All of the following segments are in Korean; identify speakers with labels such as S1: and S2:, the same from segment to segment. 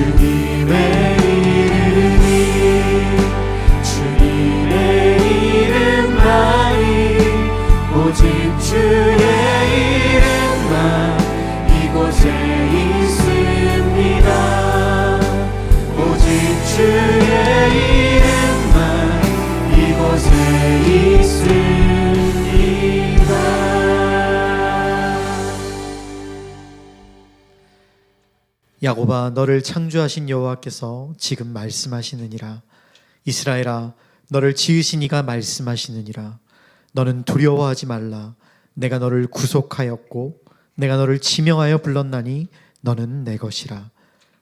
S1: 주님의 이름이 주님의 이름만이 오직 주의 이름만 이곳에 있습니다. 오직 주의 이름만 이곳에 있습니다.
S2: 야곱아, 너를 창조하신 여호와께서 지금 말씀하시느니라. 이스라엘아, 너를 지으신 이가 말씀하시느니라. 너는 두려워하지 말라. 내가 너를 구속하였고 내가 너를 지명하여 불렀나니 너는 내 것이라.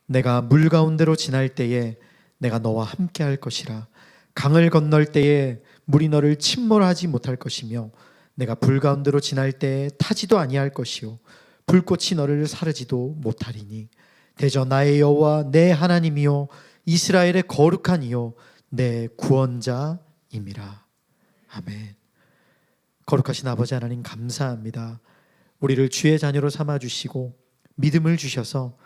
S2: 내가 물 가운데로 지날 때에 내가 너와 함께 할 것이라. 강을 건널 때에 물이 너를 침몰하지 못할 것이며 내가 불 가운데로 지날 때에 타지도 아니할 것이요 불꽃이 너를 사르지도 못하리니 대저 나의 여호와 내 하나님이요 이스라엘의 거룩한 이요 내 구원자임이라. 아멘. 거룩하신 아버지 하나님, 감사합니다. 우리를 주의 자녀로 삼아주시고 믿음을 주셔서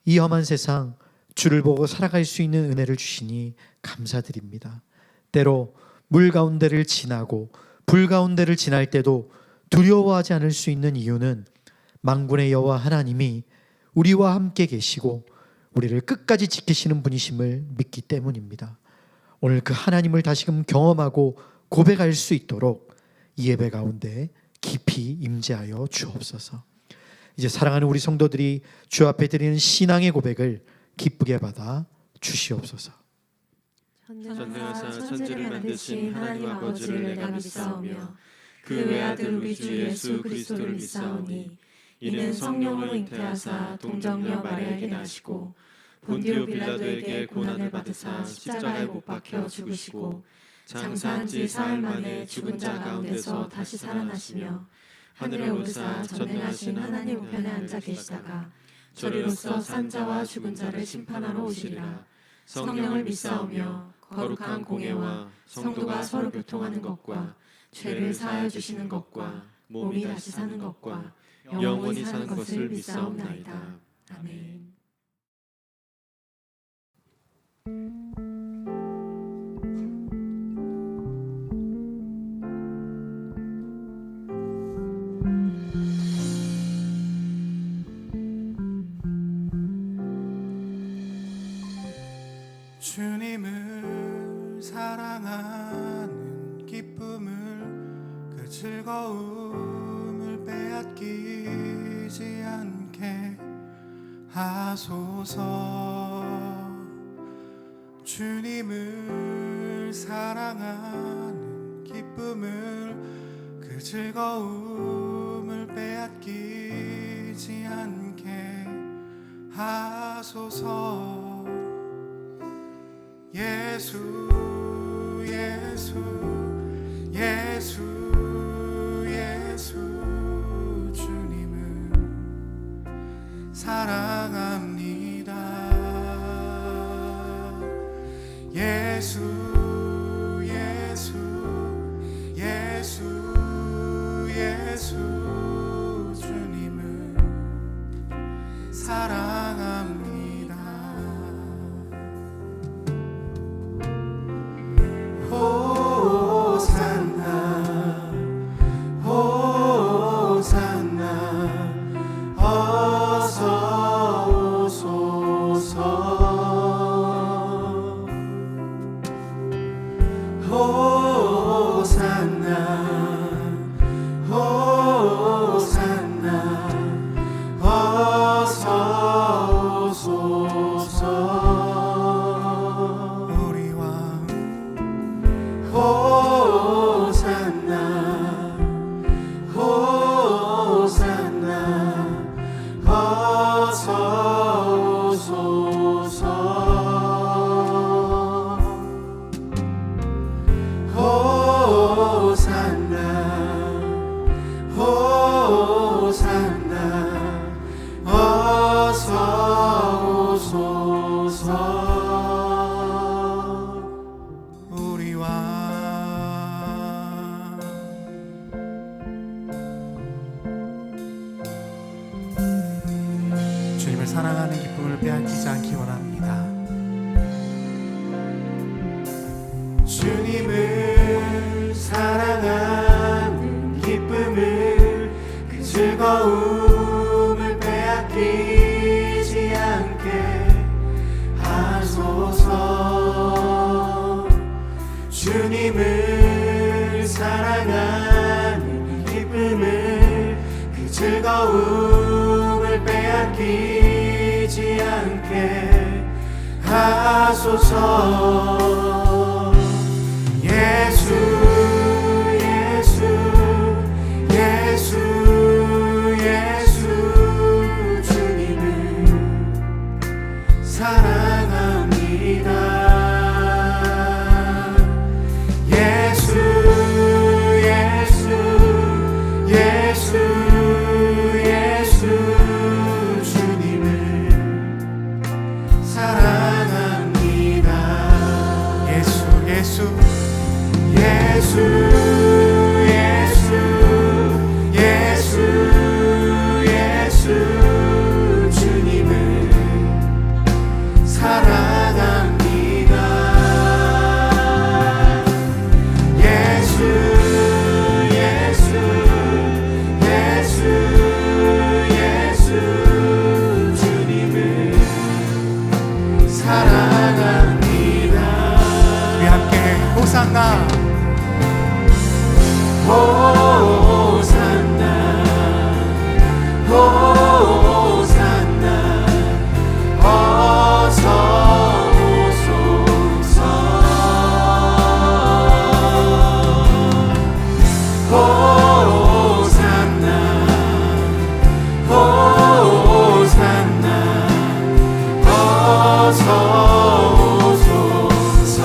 S2: 이 험한 세상 주를 보고 살아갈 수 있는 은혜를 주시니 감사드립니다. 때로 물 가운데를 지나고 불 가운데를 지날 때도 두려워하지 않을 수 있는 이유는 만군의 여호와 하나님이 우리와 함께 계시고 우리를 끝까지 지키시는 분이심을 믿기 때문입니다. 오늘 그 하나님을 다시금 경험하고 고백할 수 있도록 이 예배 가운데 깊이 임재하여 주옵소서. 이제 사랑하는 우리 성도들이 주 앞에 드리는 신앙의 고백을 기쁘게 받아 주시옵소서.
S3: 전능하사 천지를 만드신 하나님 아버지를 내가 믿사오며 그 외아들 우리 주 예수 그리스도를 믿사오니 이는 성령으로 잉태하사 동정녀 마리아에게 나시고 본디오 빌라도에게 고난을 받으사 십자가에 못 박혀 죽으시고 장사한 지 사흘 만에 죽은 자 가운데서 다시 살아나시며 하늘에 오르사 전능하신 하나님 우편에 앉아 계시다가 저리로서 산 자와 죽은 자를 심판하러 오시리라. 성령을 믿사오며 거룩한 공예와 성도가 서로 교통하는 것과 죄를 사하여 주시는 것과 몸이 다시 사는 것과 영원히 사는 것을 믿사옵나이다. 아멘.
S1: 주님을 사랑하는 기쁨을 그 즐거움을 빼앗기지 않게 하소서. 주님을 사랑하는 기쁨을 그 즐거움을 빼앗기지 않게 하소서. 예수 예수 예수 예수 주님을 사랑합니다. 예수 예수 예수 예수 주님을 사랑합니다. 사랑하는 기쁨을 빼앗기지 않기 원합니다. 주님을 사랑하는 기쁨을 그 즐거움을 빼앗기지 않게 하소서. 주님을 사랑하는 기쁨을 그 즐거움을 빼앗기지 않게 하소서. 예수 예수 예수 예수 주님을 사랑합니다. 예수 예수 예수 예수 주님을 사랑합니다. 예수 예수 예수 예수 예수 예수 주님을 사랑합니다. 예수 예수 예수 예수 주님을 사랑합니다. 우리 함께 호산나 호산나 호산나 어서 오소서. 호산나 호산나 어서 오소서.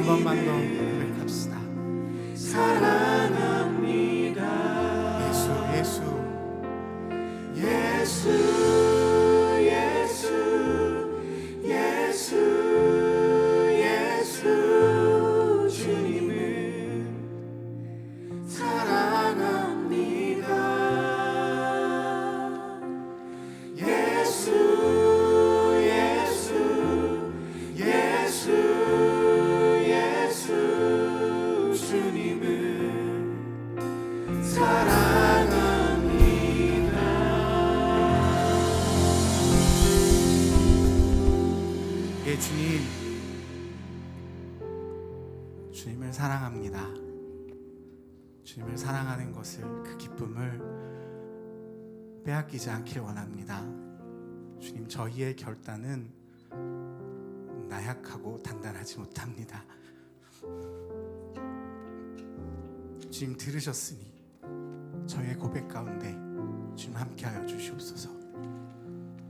S1: 번만 더 고백합시다. 사랑 예수
S3: 예수 예수 예수 예수 주님을 사랑합니다. 예수 예수 예수 예수 주님을 사랑합니다.
S1: 예, 주님을 사랑합니다. 주님을 사랑하는 것을, 그 기쁨을 빼앗기지 않길 원합니다. 주님, 저희의 결단은 나약하고 단단하지 못합니다. 주님, 들으셨으니 저희의 고백 가운데 주님 함께하여 주시옵소서.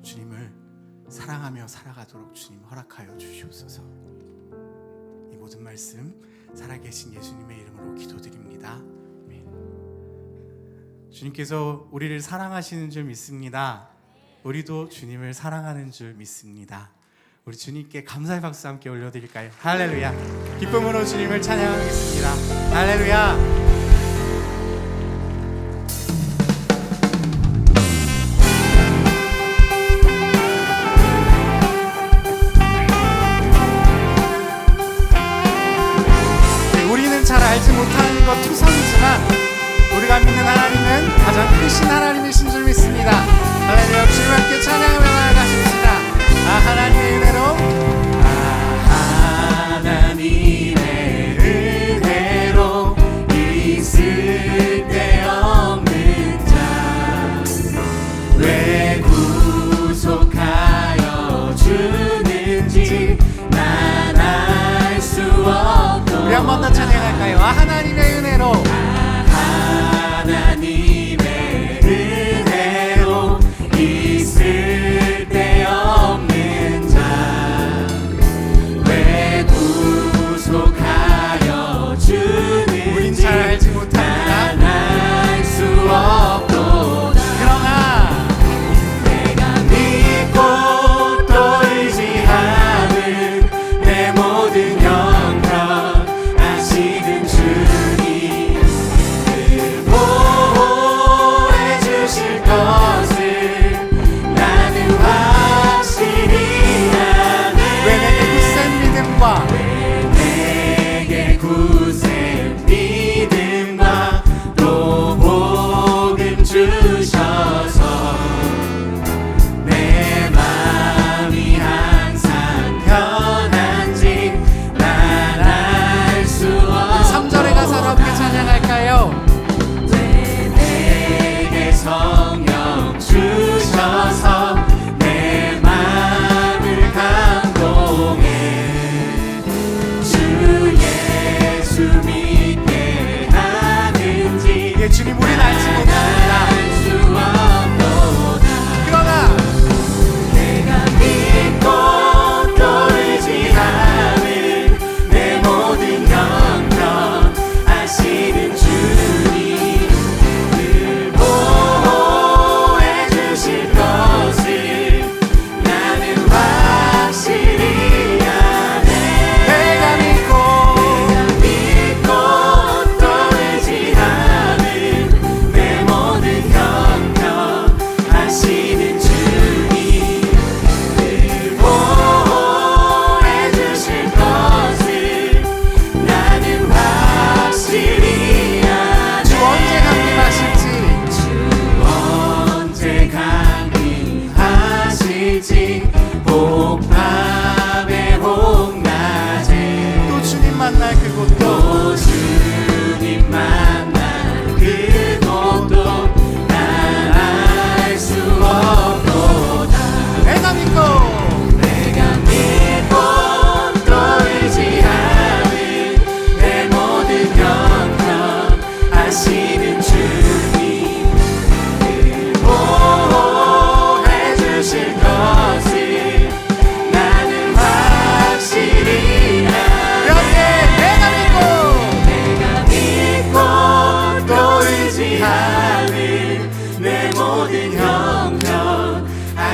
S1: 주님을 사랑하며 살아가도록 주님 허락하여 주시옵소서. 이 모든 말씀 살아계신 예수님의 이름으로 기도드립니다. 아멘. 주님께서 우리를 사랑하시는 줄 믿습니다. 우리도 주님을 사랑하는 줄 믿습니다. 우리 주님께 감사의 박수 함께 올려드릴까요? 할렐루야. 기쁨으로 주님을 찬양하겠습니다. 할렐루야. 잘 알지 못하는 것 투성이지만 우리가 믿는 하나님은 가장 크신 하나님이신 줄 믿습니다. 할렐루야. 주님 함께 찬양하며 나아가십시다. 하나님의 은혜로 하나님의 은혜로 이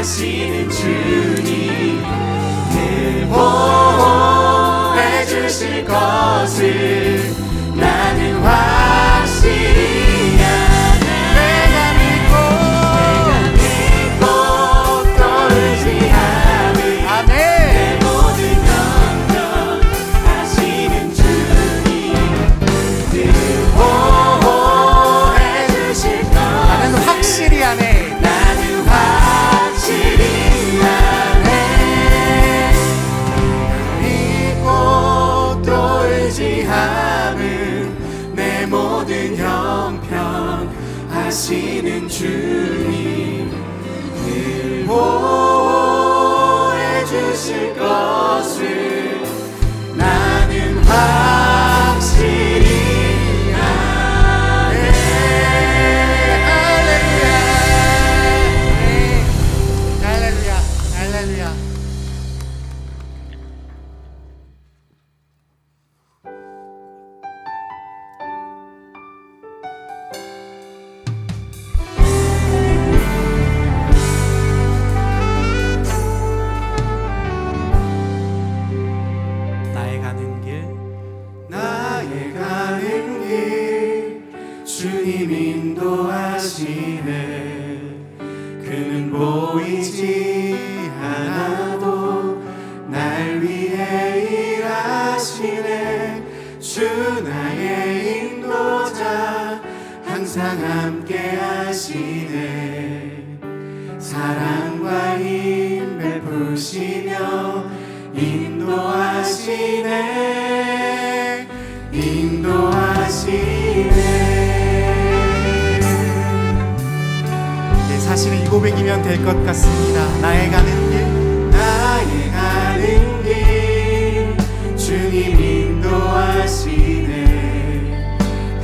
S1: 인도하시는 주님 늘 보호해 주실 것을 나는 확실히 아네. 내가 믿고 또 의지하는 내 모든 영역 하시는 주님 늘 보호해 주실 것 나는 확실히 아네. 나는 확실히 아네. 믿고 또 의지함은 내 모든 형편 하시는 주님 늘 보호해 주실 것을 나는 확실히 아네. 할렐루야 할렐루야 할렐루야. 나의 가는 길 주님 인도하시네. 그는 보이지 않아도 날 위해 일하시네. 주 나의 인도자 항상 함께 하시네. 사랑과 힘 베푸시며 인도하시네. 네, 사실은 이 고백이면 될 것 같습니다. 나의 가는 길 주님 인도하시네.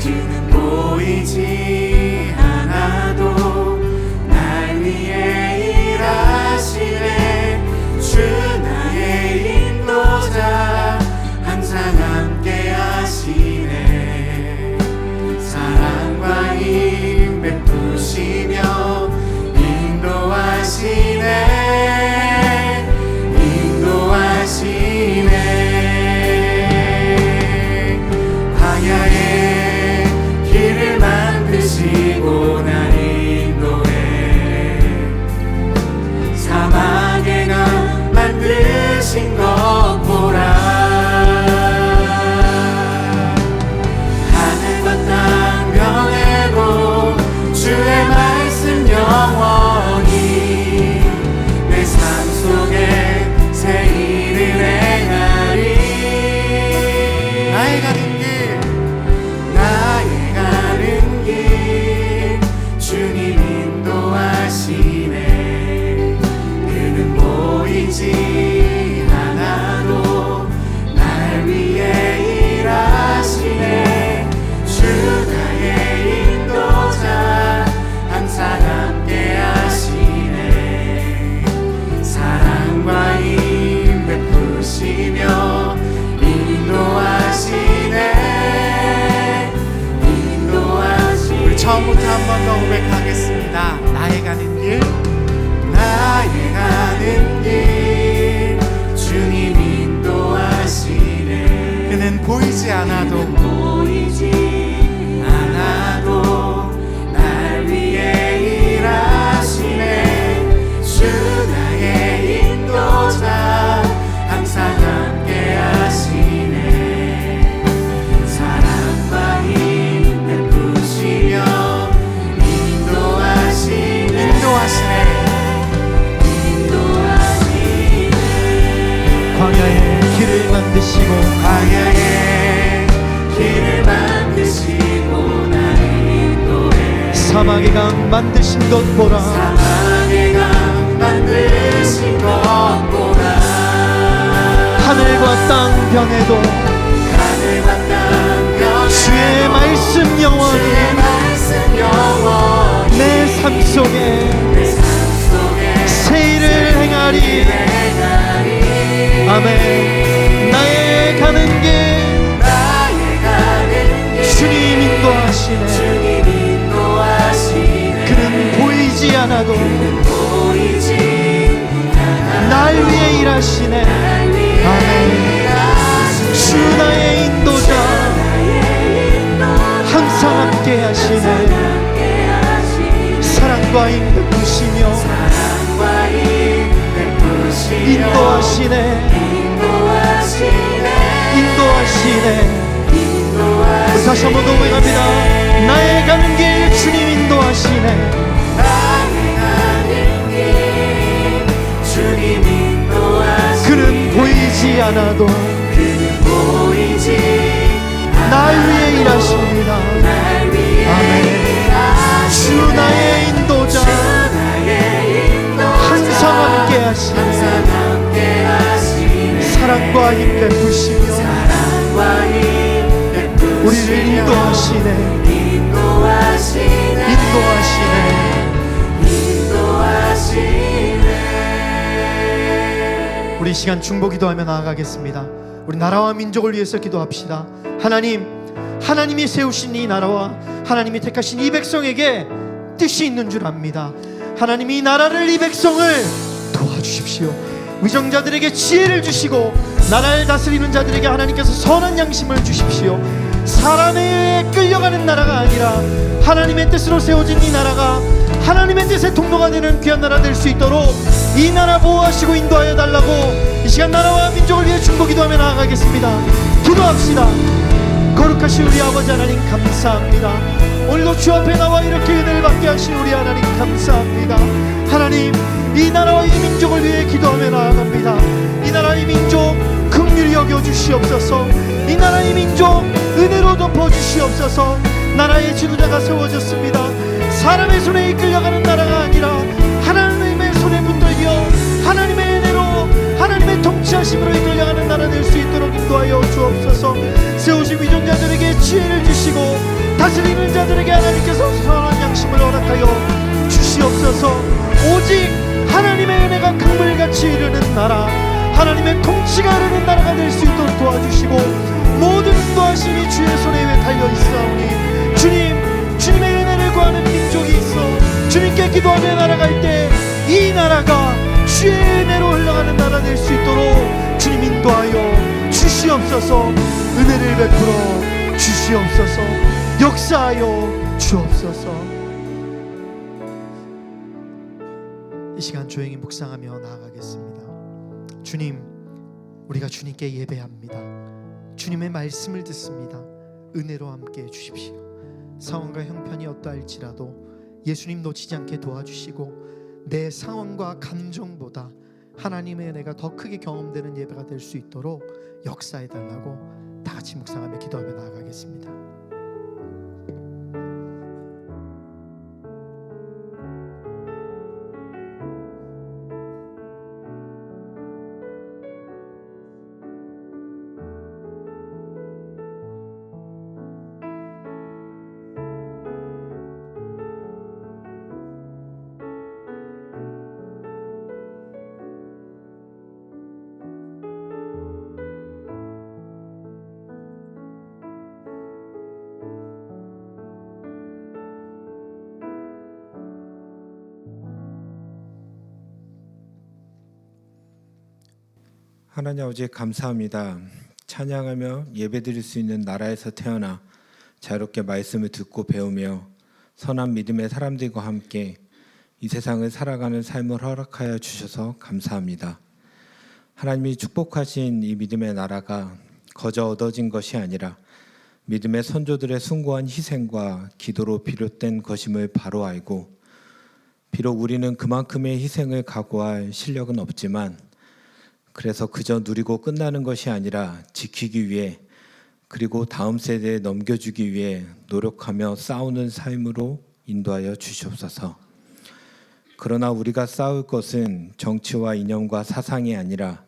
S1: 그는 보이지 않아도 날 위해 일하시네. 주 나의 인도자 항상 함께 하시네. 사랑과 힘 베푸시며 인도하시네. 광야에 길을 만드시고 날 인도해. 사막에 강 만드신 것 보라. 하늘과 땅 변해도 주의 말씀 영원히 내 삶 속에 새 일을 행하리. 나의 가는 길 주님 인도하시네. 그는 보이지 않아도 날 위해 일하시네. 주 나의 인도자 항상 함께 하시네. 사랑과 힘 베푸시며 인도하시네. 우리 처음부터 한 번 더 고백하겠습니다. 나의 가는 길 주님 인도하시네. 그는 보이지 않아도 날 위해 일하시네. 주 나의 인도자 항상 함께 하시네. 사랑과 힘 베푸시며 인도하시네.
S2: 광야에 길을 만드시고
S1: 나를 인도해.
S2: 사막의 강 만드신 것 보라. 하늘과 땅 변해도 주의 말씀 영원히 내 삶 속에 새 일을 행하리. 아멘. 나의 가는 길 주님 인도하시네. 그는 보이지 않아도 하시네. 아멘. 주 나의 인도자, 항상 함께 하시네. 사랑과 힘 베푸시며 인도하시네. 우리 다시 한번 고백합니다. 나의 가는 길 주님 인도하시네. 그는 보이지 않아도 날 위해 일하십니다. 아멘. 주 나의 인도자, 항상 함께 하시네. 사랑과 힘 베푸시며 우리를 인도하시네. 우리 이 시간 중보 기도하며 나아가겠습니다. 우리 나라와 민족을 위해서 기도합시다. 하나님이 세우신 이 나라와 하나님이 택하신 이 백성에게 뜻이 있는 줄 압니다. 하나님이 이 나라를, 이 백성을 도와주십시오. 위정자들에게 지혜를 주시고 나라를 다스리는 자들에게 하나님께서 선한 양심을 주십시오. 사람에 의해 끌려가는 나라가 아니라 하나님의 뜻으로 세워진 이 나라가 하나님의 뜻의 통로가 되는 귀한 나라 될 수 있도록 이 나라 보호하시고 인도하여 달라고 이 시간 나라와 민족을 위해 중보 기도하며 나아가겠습니다. 기도합시다. 거룩하신 우리 아버지 하나님 감사합니다. 오늘도 주 앞에 나와 이렇게 은혜를 받게 하신 우리 하나님 감사합니다. 하나님, 이 나라와 이 민족을 위해 기도하며 나아갑니다. 이 나라 이 민족 긍휼히 여겨 주시옵소서. 이 나라 이 민족 은혜로 덮어 주시옵소서. 나라의 지도자가 세워졌습니다. 사람의 손에 이끌려가는 나라가 아니라 하나님의 손에 붙들려 하나님의 은혜로 하나님의 통치하심으로 이끌려가는 나라 될 수 있도록 인도하여 주옵소서. 세우신 위정자들에게 지혜를 주시고 다스리는 자들에게 하나님께서 선한 양심을 허락하여 주시옵소서. 오직 하나님의 은혜가 강물같이 이르는 나라, 하나님의 통치가 흐르는 나라가 될 수 있도록 도와주시고 모든 인도하심이 주의 손에 위에 달려있사오니 주님의 은혜를 구하는 민족이 있어 주님께 기도하며 날아갈 때 이 나라가 주의 은혜로 흘러가는 나라 될 수 있도록 주님 인도하여 주시옵소서. 은혜를 베풀어 주시옵소서. 역사하여 주옵소서. 이 시간 조용히 묵상하며 나아가겠습니다. 주님, 우리가 주님께 예배합니다. 주님의 말씀을 듣습니다. 은혜로 함께 해주십시오. 상황과 형편이 어떠할지라도 예수님 놓치지 않게 도와주시고 내 상황과 감정보다 하나님의 은혜가 더 크게 경험되는 예배가 될 수 있도록 역사해달라고 다 같이 묵상하며 기도하며 나아가겠습니다.
S4: 하나님 아버지 감사합니다. 찬양하며 예배드릴 수 있는 나라에서 태어나 자유롭게 말씀을 듣고 배우며 선한 믿음의 사람들과 함께 이 세상을 살아가는 삶을 허락하여 주셔서 감사합니다. 하나님이 축복하신 이 믿음의 나라가 거저 얻어진 것이 아니라 믿음의 선조들의 숭고한 희생과 기도로 비롯된 것임을 바로 알고 비록 우리는 그만큼의 희생을 각오할 실력은 없지만 그래서 그저 누리고 끝나는 것이 아니라 지키기 위해 그리고 다음 세대에 넘겨주기 위해 노력하며 싸우는 삶으로 인도하여 주시옵소서. 그러나 우리가 싸울 것은 정치와 이념과 사상이 아니라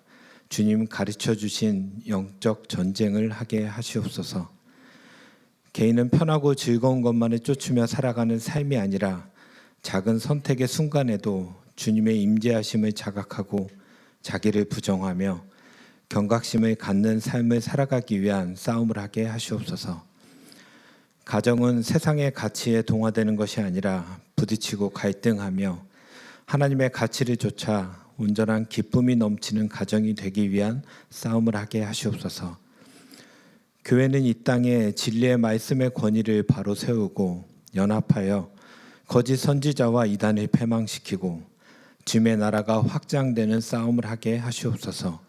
S4: 주님 가르쳐 주신 영적 전쟁을 하게 하시옵소서. 개인은 편하고 즐거운 것만을 쫓으며 살아가는 삶이 아니라 작은 선택의 순간에도 주님의 임재하심을 자각하고 자기를 부정하며 경각심을 갖는 삶을 살아가기 위한 싸움을 하게 하시옵소서. 가정은 세상의 가치에 동화되는 것이 아니라 부딪히고 갈등하며 하나님의 가치를 쫓아 온전한 기쁨이 넘치는 가정이 되기 위한 싸움을 하게 하시옵소서. 교회는 이 땅에 진리의 말씀의 권위를 바로 세우고 연합하여 거짓 선지자와 이단을 패망시키고 주님의 나라가 확장되는 싸움을 하게 하시옵소서.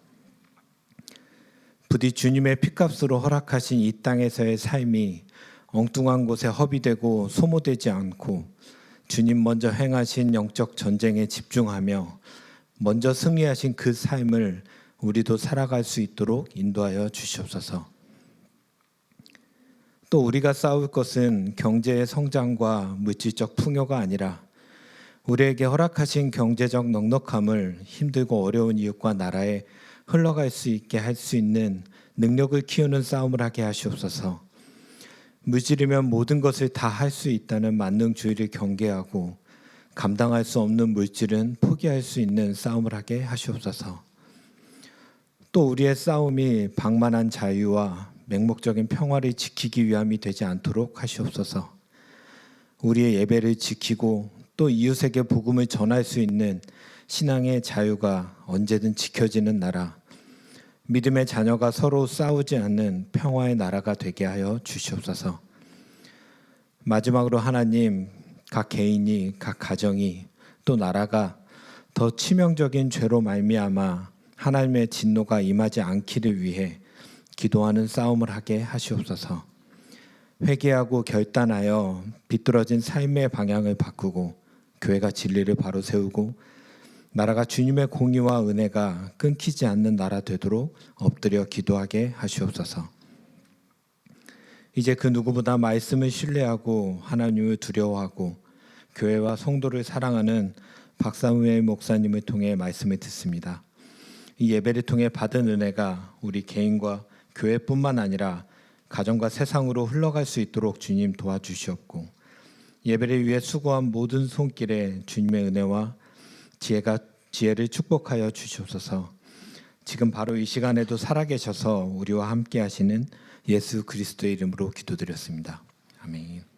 S4: 부디 주님의 피값으로 허락하신 이 땅에서의 삶이 엉뚱한 곳에 허비되고 소모되지 않고 주님 먼저 행하신 영적 전쟁에 집중하며 먼저 승리하신 그 삶을 우리도 살아갈 수 있도록 인도하여 주시옵소서. 또 우리가 싸울 것은 경제의 성장과 물질적 풍요가 아니라 우리에게 허락하신 경제적 넉넉함을 힘들고 어려운 이웃과 나라에 흘러갈 수 있게 할 수 있는 능력을 키우는 싸움을 하게 하시옵소서. 물질이면 모든 것을 다 할 수 있다는 만능주의를 경계하고 감당할 수 없는 물질은 포기할 수 있는 싸움을 하게 하시옵소서. 또 우리의 싸움이 방만한 자유와 맹목적인 평화를 지키기 위함이 되지 않도록 하시옵소서. 우리의 예배를 지키고 또 이웃에게 복음을 전할 수 있는 신앙의 자유가 언제든 지켜지는 나라, 믿음의 자녀가 서로 싸우지 않는 평화의 나라가 되게 하여 주시옵소서. 마지막으로 하나님, 각 개인이, 각 가정이, 또 나라가 더 치명적인 죄로 말미암아 하나님의 진노가 임하지 않기를 위해 기도하는 싸움을 하게 하시옵소서. 회개하고 결단하여 비뚤어진 삶의 방향을 바꾸고 교회가 진리를 바로 세우고 나라가 주님의 공의와 은혜가 끊기지 않는 나라 되도록 엎드려 기도하게 하시옵소서. 이제 그 누구보다 말씀을 신뢰하고 하나님을 두려워하고 교회와 성도를 사랑하는 박사무엘 목사님을 통해 말씀을 듣습니다. 이 예배를 통해 받은 은혜가 우리 개인과 교회뿐만 아니라 가정과 세상으로 흘러갈 수 있도록 주님 도와주시옵고 예배를 위해 수고한 모든 손길에 주님의 은혜와 지혜를 축복하여 주시옵소서. 지금 바로 이 시간에도 살아계셔서 우리와 함께 하시는 예수 그리스도의 이름으로 기도드렸습니다. 아멘.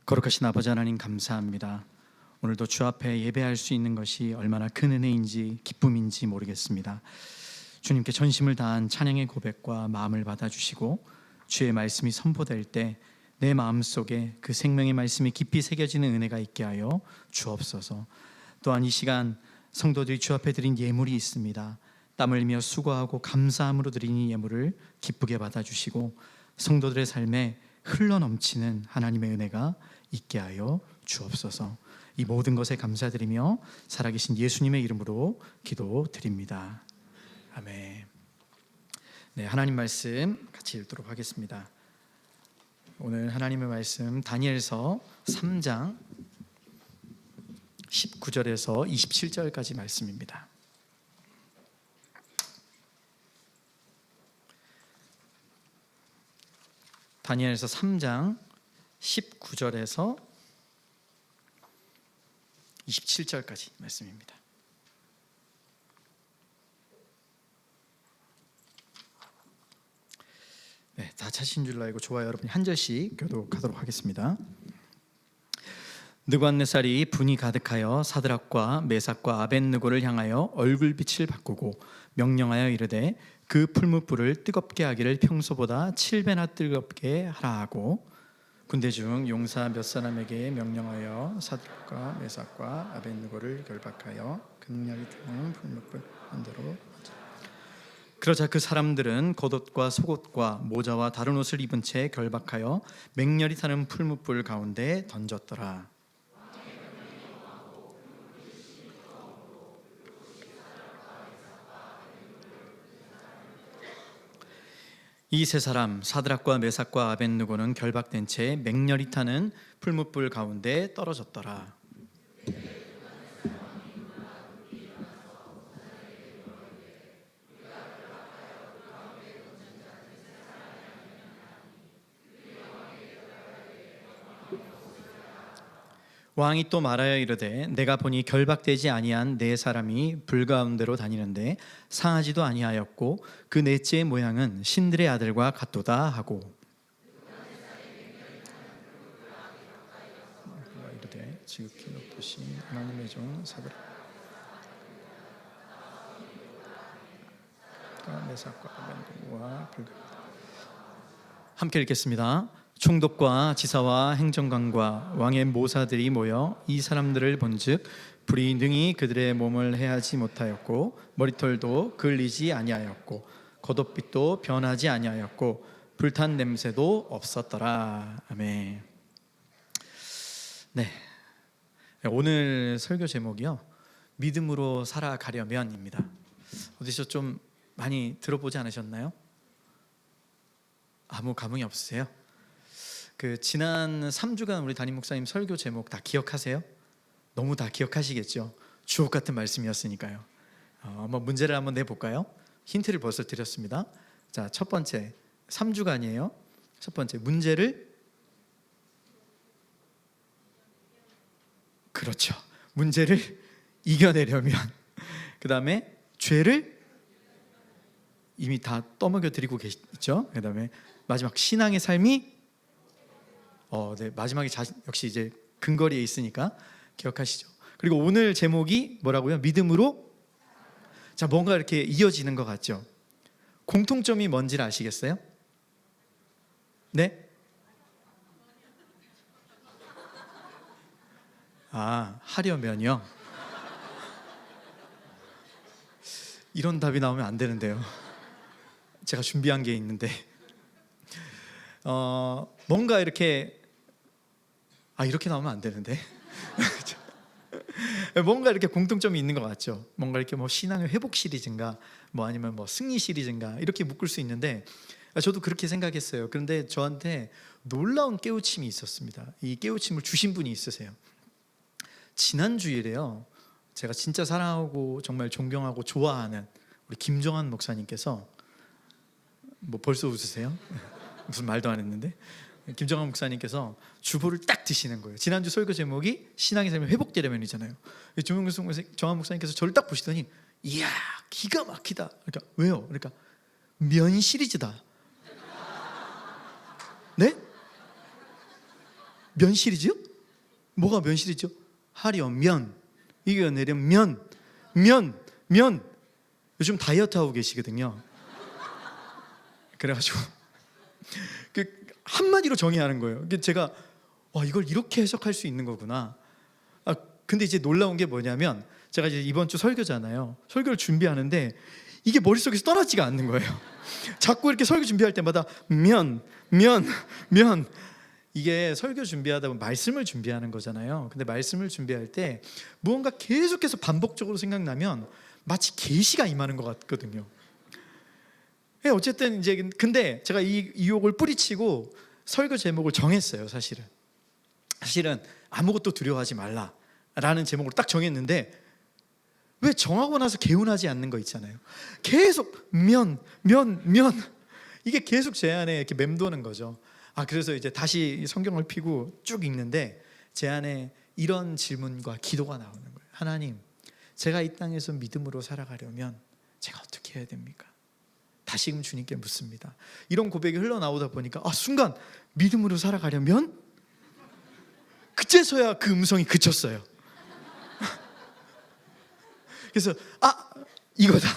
S2: 거룩하신 아버지 하나님 감사합니다. 오늘도 주 앞에 예배할 수 있는 것이 얼마나 큰 은혜인지 기쁨인지 모르겠습니다. 주님께 전심을 다한 찬양의 고백과 마음을 받아주시고 주의 말씀이 선포될 때 내 마음속에 그 생명의 말씀이 깊이 새겨지는 은혜가 있게 하여 주옵소서. 또한 이 시간 성도들이 주 앞에 드린 예물이 있습니다. 땀 흘리며 수고하고 감사함으로 드린 이 예물을 기쁘게 받아주시고 성도들의 삶에 흘러넘치는 하나님의 은혜가 있게 하여 주옵소서. 이 모든 것에 감사드리며 살아계신 예수님의 이름으로 기도드립니다. 아멘. 네, 하나님 말씀 같이 읽도록 하겠습니다. 오늘 하나님의 말씀 다니엘서 3장 19절에서 27절까지 말씀입니다. 다니엘서 3장 19절에서 27절까지 말씀입니다. 네, 다 찾으신 줄 알고 좋아요. 여러분이 한 절씩 교독하도록 하겠습니다. 느부갓네살이 분이 가득하여 사드락과 메삭과 아벳느고를 향하여 얼굴빛을 바꾸고 명령하여 이르되 그 풀무불을 뜨겁게 하기를 평소보다 7배나 뜨겁게 하라 하고 군대 중 용사 몇 사람에게 명령하여 사드락과 메삭과 아벳느고를 결박하여 극렬히 타는 풀무불 한 대로 그러자 그 사람들은 겉옷과 속옷과 모자와 다른 옷을 입은 채 결박하여 맹렬히 타는 풀무불 가운데 던졌더라. 이 세 사람 사드락과 메삭과 아벳느고는 결박된 채 맹렬히 타는 풀무불 가운데 떨어졌더라. 왕이 또 말하여 이르되 내가 보니 결박되지 아니한 네 사람이 불 가운데로 다니는데 상하지도 아니하였고 그 넷째의 모양은 신들의 아들과 같도다 하고 이르되 지극히 높으신 하나님의 종 사드락과 메삭과 아벳느고와 불 함께 읽겠습니다. 총독과 지사와 행정관과 왕의 모사들이 모여 이 사람들을 본즉 불이 능히 그들의 몸을 해하지 못하였고 머리털도 그을리지 아니하였고 겉옷빛도 변하지 아니하였고 불탄 냄새도 없었더라. 아멘. 네, 오늘 설교 제목이요 믿음으로 살아가려면입니다. 어디서 좀 많이 들어보지 않으셨나요? 아무 감흥이 없으세요? 그 지난 3주간 우리 담임 목사님 설교 제목 다 기억하세요? 너무 다 기억하시겠죠? 주옥 같은 말씀이었으니까요. 한번 문제를 한번 내볼까요? 힌트를 벌써 드렸습니다. 자, 첫 번째 3주간이에요. 첫 번째 문제를 그렇죠. 문제를 이겨내려면 그 다음에 죄를 이미 다 떠먹여 드리고 계시죠. 그 다음에 마지막 신앙의 삶이 네, 마지막에 역시 이제 근거리에 있으니까 기억하시죠. 그리고 오늘 제목이 뭐라고요? 믿음으로. 자, 뭔가 이렇게 이어지는 것 같죠. 공통점이 뭔지를 아시겠어요? 네? 하려면요. 이런 답이 나오면 안 되는데요. 제가 준비한 게 있는데 뭔가 이렇게 이렇게 나오면 안 되는데 뭔가 이렇게 공통점이 있는 것 같죠. 뭔가 이렇게 뭐 신앙의 회복 시리즈인가 뭐 아니면 뭐 승리 시리즈인가 이렇게 묶을 수 있는데 저도 그렇게 생각했어요. 그런데 저한테 놀라운 깨우침이 있었습니다. 이 깨우침을 주신 분이 있으세요. 지난 주일에요 제가 진짜 사랑하고 정말 존경하고 좋아하는 우리 김정한 목사님께서 뭐 벌써 웃으세요? 무슨 말도 안 했는데 김정한 목사님께서 주보를 딱 드시는 거예요. 지난주 설교 제목이 신앙의 삶이 회복되려면이잖아요. 정한 목사님께서 저를 딱 보시더니 이야 기가 막히다. 그러니까 왜요? 그러니까 면 시리즈다. 네? 면 시리즈요? 뭐가 면 시리즈요? 하렴 면, 이겨내렴 면. 요즘 다이어트 하고 계시거든요. 그래가지고 그 한마디로 정의해야 하는 거예요. 제가 와, 이걸 이렇게 해석할 수 있는 거구나. 근데 이제 놀라운 게 뭐냐면, 제가 이제 이번 주 설교잖아요. 설교를 준비하는데 이게 머릿속에서 떠나지가 않는 거예요. 자꾸 이렇게 설교 준비할 때마다 면. 이게 설교 준비하다 보면 말씀을 준비하는 거잖아요. 근데 말씀을 준비할 때 무언가 계속해서 반복적으로 생각나면 마치 계시가 임하는 것 같거든요. 어쨌든 이제 근데 제가 이 유혹을 뿌리치고 설교 제목을 정했어요. 사실은 아무것도 두려워하지 말라라는 제목을 딱 정했는데, 왜 정하고 나서 개운하지 않는 거 있잖아요. 계속 면 이게 계속 제 안에 이렇게 맴도는 거죠. 그래서 이제 다시 성경을 펴고 쭉 읽는데 제 안에 이런 질문과 기도가 나오는 거예요. 하나님, 제가 이 땅에서 믿음으로 살아가려면 제가 어떻게 해야 됩니까? 다시금 주님께 묻습니다. 이런 고백이 흘러나오다 보니까 순간 믿음으로 살아가려면, 그제서야 그 음성이 그쳤어요. 그래서 이거다.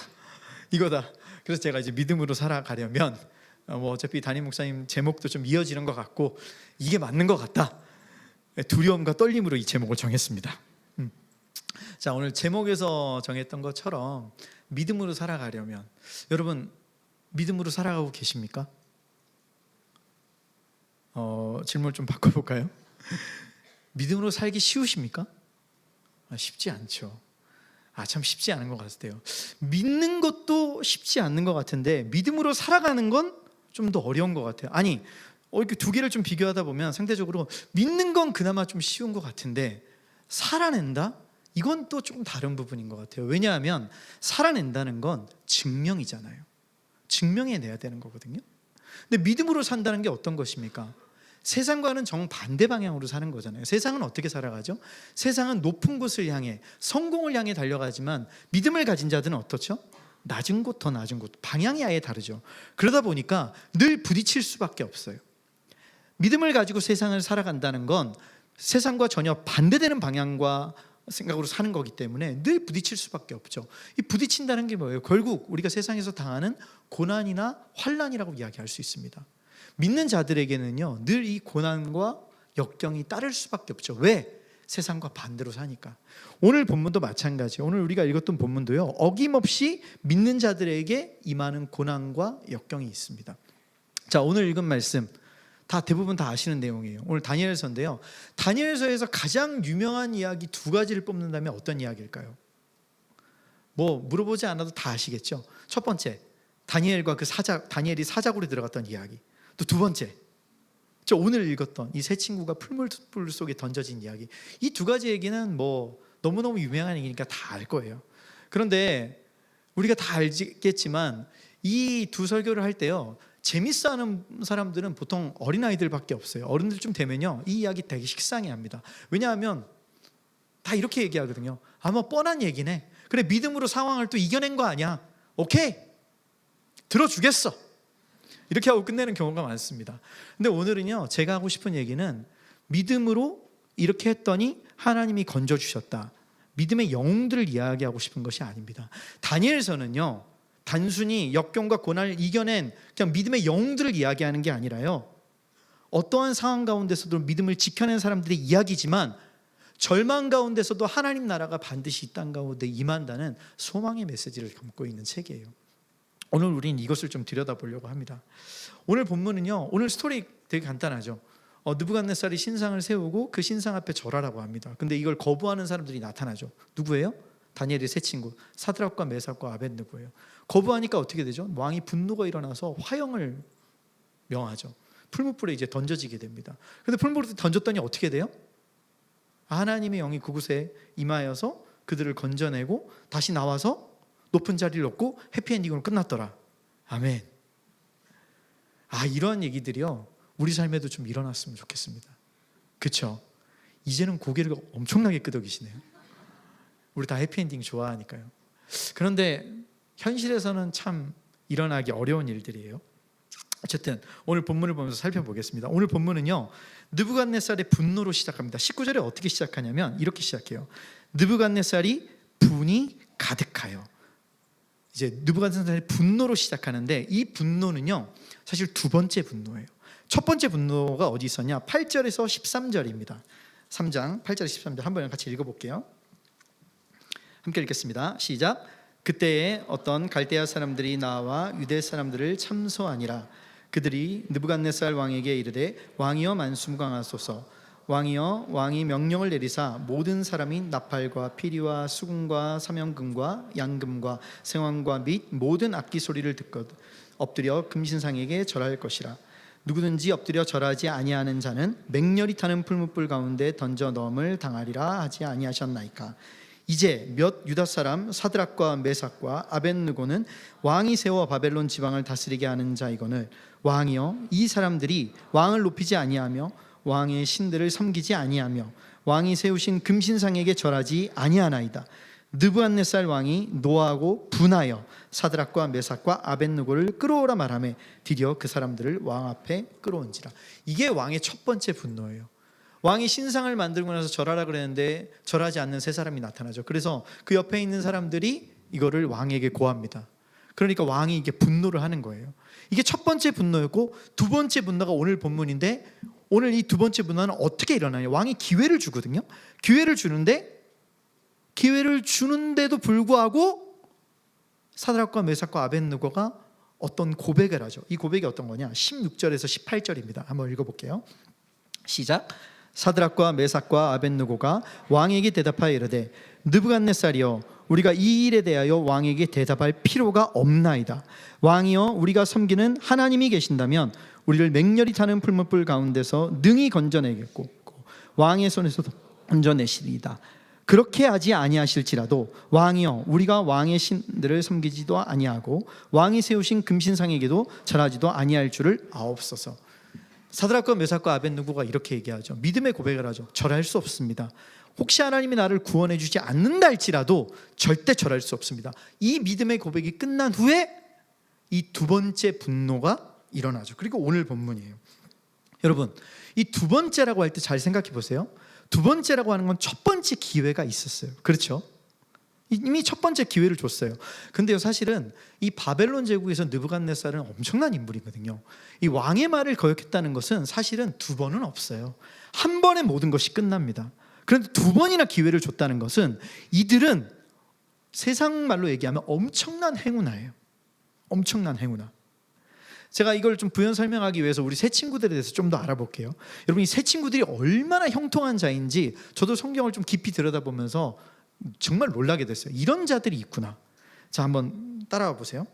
S2: 그래서 제가 이제 믿음으로 살아가려면 어차피 담임 목사님 제목도 좀 이어지는 것 같고 이게 맞는 것 같다. 두려움과 떨림으로 이 제목을 정했습니다. 자, 오늘 제목에서 정했던 것처럼 믿음으로 살아가려면, 여러분 믿음으로 살아가고 계십니까? 질문을 좀 바꿔볼까요? 믿음으로 살기 쉬우십니까? 쉽지 않죠. 참 쉽지 않은 것 같아요. 믿는 것도 쉽지 않는 것 같은데 믿음으로 살아가는 건 좀 더 어려운 것 같아요. 이렇게 두 개를 좀 비교하다 보면 상대적으로 믿는 건 그나마 좀 쉬운 것 같은데 살아낸다? 이건 또 조금 다른 부분인 것 같아요. 왜냐하면 살아낸다는 건 증명이잖아요. 증명해내야 되는 거거든요. 근데 믿음으로 산다는 게 어떤 것입니까? 세상과는 정반대 방향으로 사는 거잖아요. 세상은 어떻게 살아가죠? 세상은 높은 곳을 향해, 성공을 향해 달려가지만 믿음을 가진 자들은 어떻죠? 낮은 곳, 더 낮은 곳, 방향이 아예 다르죠. 그러다 보니까 늘 부딪힐 수밖에 없어요. 믿음을 가지고 세상을 살아간다는 건 세상과 전혀 반대되는 방향과 생각으로 사는 거기 때문에 늘 부딪힐 수밖에 없죠. 이 부딪힌다는 게 뭐예요? 결국 우리가 세상에서 당하는 고난이나 환난이라고 이야기할 수 있습니다. 믿는 자들에게는요, 늘 이 고난과 역경이 따를 수밖에 없죠. 왜? 세상과 반대로 사니까. 오늘 본문도 마찬가지예요. 오늘 우리가 읽었던 본문도요, 어김없이 믿는 자들에게 임하는 고난과 역경이 있습니다. 자, 오늘 읽은 말씀 대부분 다 아시는 내용이에요. 오늘 다니엘서인데요, 다니엘서에서 가장 유명한 이야기 두 가지를 뽑는다면 어떤 이야기일까요? 물어보지 않아도 다 아시겠죠. 첫 번째, 다니엘과 다니엘이 사자굴에 들어갔던 이야기. 또 두 번째, 오늘 읽었던 이 세 친구가 풀물 속에 던져진 이야기. 이 두 가지 얘기는 너무너무 유명한 얘기니까 다 알 거예요. 그런데 우리가 다 알겠지만 이 두 설교를 할 때요, 재밌어하는 사람들은 보통 어린아이들밖에 없어요. 어른들쯤 되면요, 이 이야기 되게 식상해합니다. 왜냐하면 다 이렇게 얘기하거든요. 뻔한 얘기네. 그래, 믿음으로 상황을 또 이겨낸 거 아니야. 오케이, 들어주겠어. 이렇게 하고 끝내는 경우가 많습니다. 근데 오늘은요, 제가 하고 싶은 얘기는 믿음으로 이렇게 했더니 하나님이 건져주셨다, 믿음의 영웅들을 이야기하고 싶은 것이 아닙니다. 다니엘서는요, 단순히 역경과 고난을 이겨낸 그냥 믿음의 영웅들을 이야기하는 게 아니라요, 어떠한 상황 가운데서도 믿음을 지켜낸 사람들의 이야기지만 절망 가운데서도 하나님 나라가 반드시 이 땅 가운데 임한다는 소망의 메시지를 담고 있는 책이에요. 오늘 우리는 이것을 좀 들여다보려고 합니다. 오늘 본문은요, 오늘 스토리 되게 간단하죠. 느부갓네살이 신상을 세우고 그 신상 앞에 절하라고 합니다. 근데 이걸 거부하는 사람들이 나타나죠. 누구예요? 다니엘의 세 친구 사드락과 메삭과 아벳느고예요. 거부하니까 어떻게 되죠? 왕이 분노가 일어나서 화형을 명하죠. 풀무불에 이제 던져지게 됩니다. 근데 풀무불에 던졌더니 어떻게 돼요? 하나님의 영이 그곳에 임하여서 그들을 건져내고 다시 나와서 높은 자리를 얻고 해피엔딩으로 끝났더라. 아멘. 이런 얘기들이요, 우리 삶에도 좀 일어났으면 좋겠습니다. 그렇죠? 이제는 고개를 엄청나게 끄덕이시네요. 우리 다 해피엔딩 좋아하니까요. 그런데 현실에서는 참 일어나기 어려운 일들이에요. 어쨌든 오늘 본문을 보면서 살펴보겠습니다. 오늘 본문은요, 느부갓네살의 분노로 시작합니다. 19절에 어떻게 시작하냐면 이렇게 시작해요. 느부갓네살이 분이 가득하여. 이제 느부갓네살의 분노로 시작하는데, 이 분노는요 사실 두 번째 분노예요. 첫 번째 분노가 어디 있었냐? 8절에서 13절입니다. 3장 8절에서 13절 한번 같이 읽어볼게요. 함께 읽겠습니다. 시작. 그때에 어떤 갈대아 사람들이 나와 유대 사람들을 참소하니라. 그들이 느부갓네살 왕에게 이르되, 왕이여 만수무강하소서. 왕이여, 왕이 명령을 내리사 모든 사람이 나팔과 피리와 수금과 사명금과 양금과 생황과 및 모든 악기 소리를 듣거든 엎드려 금신상에게 절할 것이라. 누구든지 엎드려 절하지 아니하는 자는 맹렬히 타는 풀무불 가운데 던져 넣음을 당하리라 하지 아니하셨나이까. 이제 몇 유다 사람 사드락과 메삭과 아벳느고는 왕이 세워 바벨론 지방을 다스리게 하는 자이거늘, 왕이여, 이 사람들이 왕을 높이지 아니하며 왕의 신들을 섬기지 아니하며 왕이 세우신 금신상에게 절하지 아니하나이다. 느부갓네살 왕이 노하고 분하여 사드락과 메삭과 아벳느고를 끌어오라 말하며 드디어 그 사람들을 왕 앞에 끌어온지라. 이게 왕의 첫 번째 분노예요. 왕이 신상을 만들고 나서 절하라 그랬는데 절하지 않는 세 사람이 나타나죠. 그래서 그 옆에 있는 사람들이 이거를 왕에게 고합니다. 그러니까 왕이 이게 분노를 하는 거예요. 이게 첫 번째 분노였고, 두 번째 분노가 오늘 본문인데, 오늘 이 두 번째 분노는 어떻게 일어나냐? 왕이 기회를 주거든요. 기회를 주는데도 불구하고 사드락과 메삭과 아벳느고가 어떤 고백을 하죠. 이 고백이 어떤 거냐? 16절에서 18절입니다. 한번 읽어볼게요. 시작. 사드락과 메삭과 아벳느고가 왕에게 대답하여 이르되, 느부갓네살이여, 우리가 이 일에 대하여 왕에게 대답할 필요가 없나이다. 왕이여, 우리가 섬기는 하나님이 계신다면 우리를 맹렬히 타는 풀무불 가운데서 능히 건져내겠고 왕의 손에서도 건져내시리이다. 그렇게 하지 아니하실지라도 왕이여, 우리가 왕의 신들을 섬기지도 아니하고 왕이 세우신 금신상에게도 절하지도 아니할 줄을 아옵소서. 사드락과 메삭과 아벳느고가 이렇게 얘기하죠. 믿음의 고백을 하죠. 절할 수 없습니다. 혹시 하나님이 나를 구원해 주지 않는다 할지라도 절대 절할 수 없습니다. 이 믿음의 고백이 끝난 후에 이 두 번째 분노가 일어나죠. 그리고 오늘 본문이에요. 여러분, 이 두 번째라고 할 때 잘 생각해 보세요. 두 번째라고 하는 건 첫 번째 기회가 있었어요. 그렇죠? 이미 첫 번째 기회를 줬어요. 근데요, 사실은 이 바벨론 제국에서 느부갓네살은 엄청난 인물이거든요. 이 왕의 말을 거역했다는 것은 사실은 두 번은 없어요. 한 번에 모든 것이 끝납니다. 그런데 두 번이나 기회를 줬다는 것은 이들은 세상 말로 얘기하면 엄청난 행운아예요. 엄청난 행운아. 제가 이걸 좀 부연 설명하기 위해서 우리 새 친구들에 대해서 좀 더 알아볼게요. 여러분, 이 새 친구들이 얼마나 형통한 자인지 저도 성경을 좀 깊이 들여다보면서 정말 놀라게 됐어요. 이런 자들이 있구나. 자, 한번 따라와 보세요.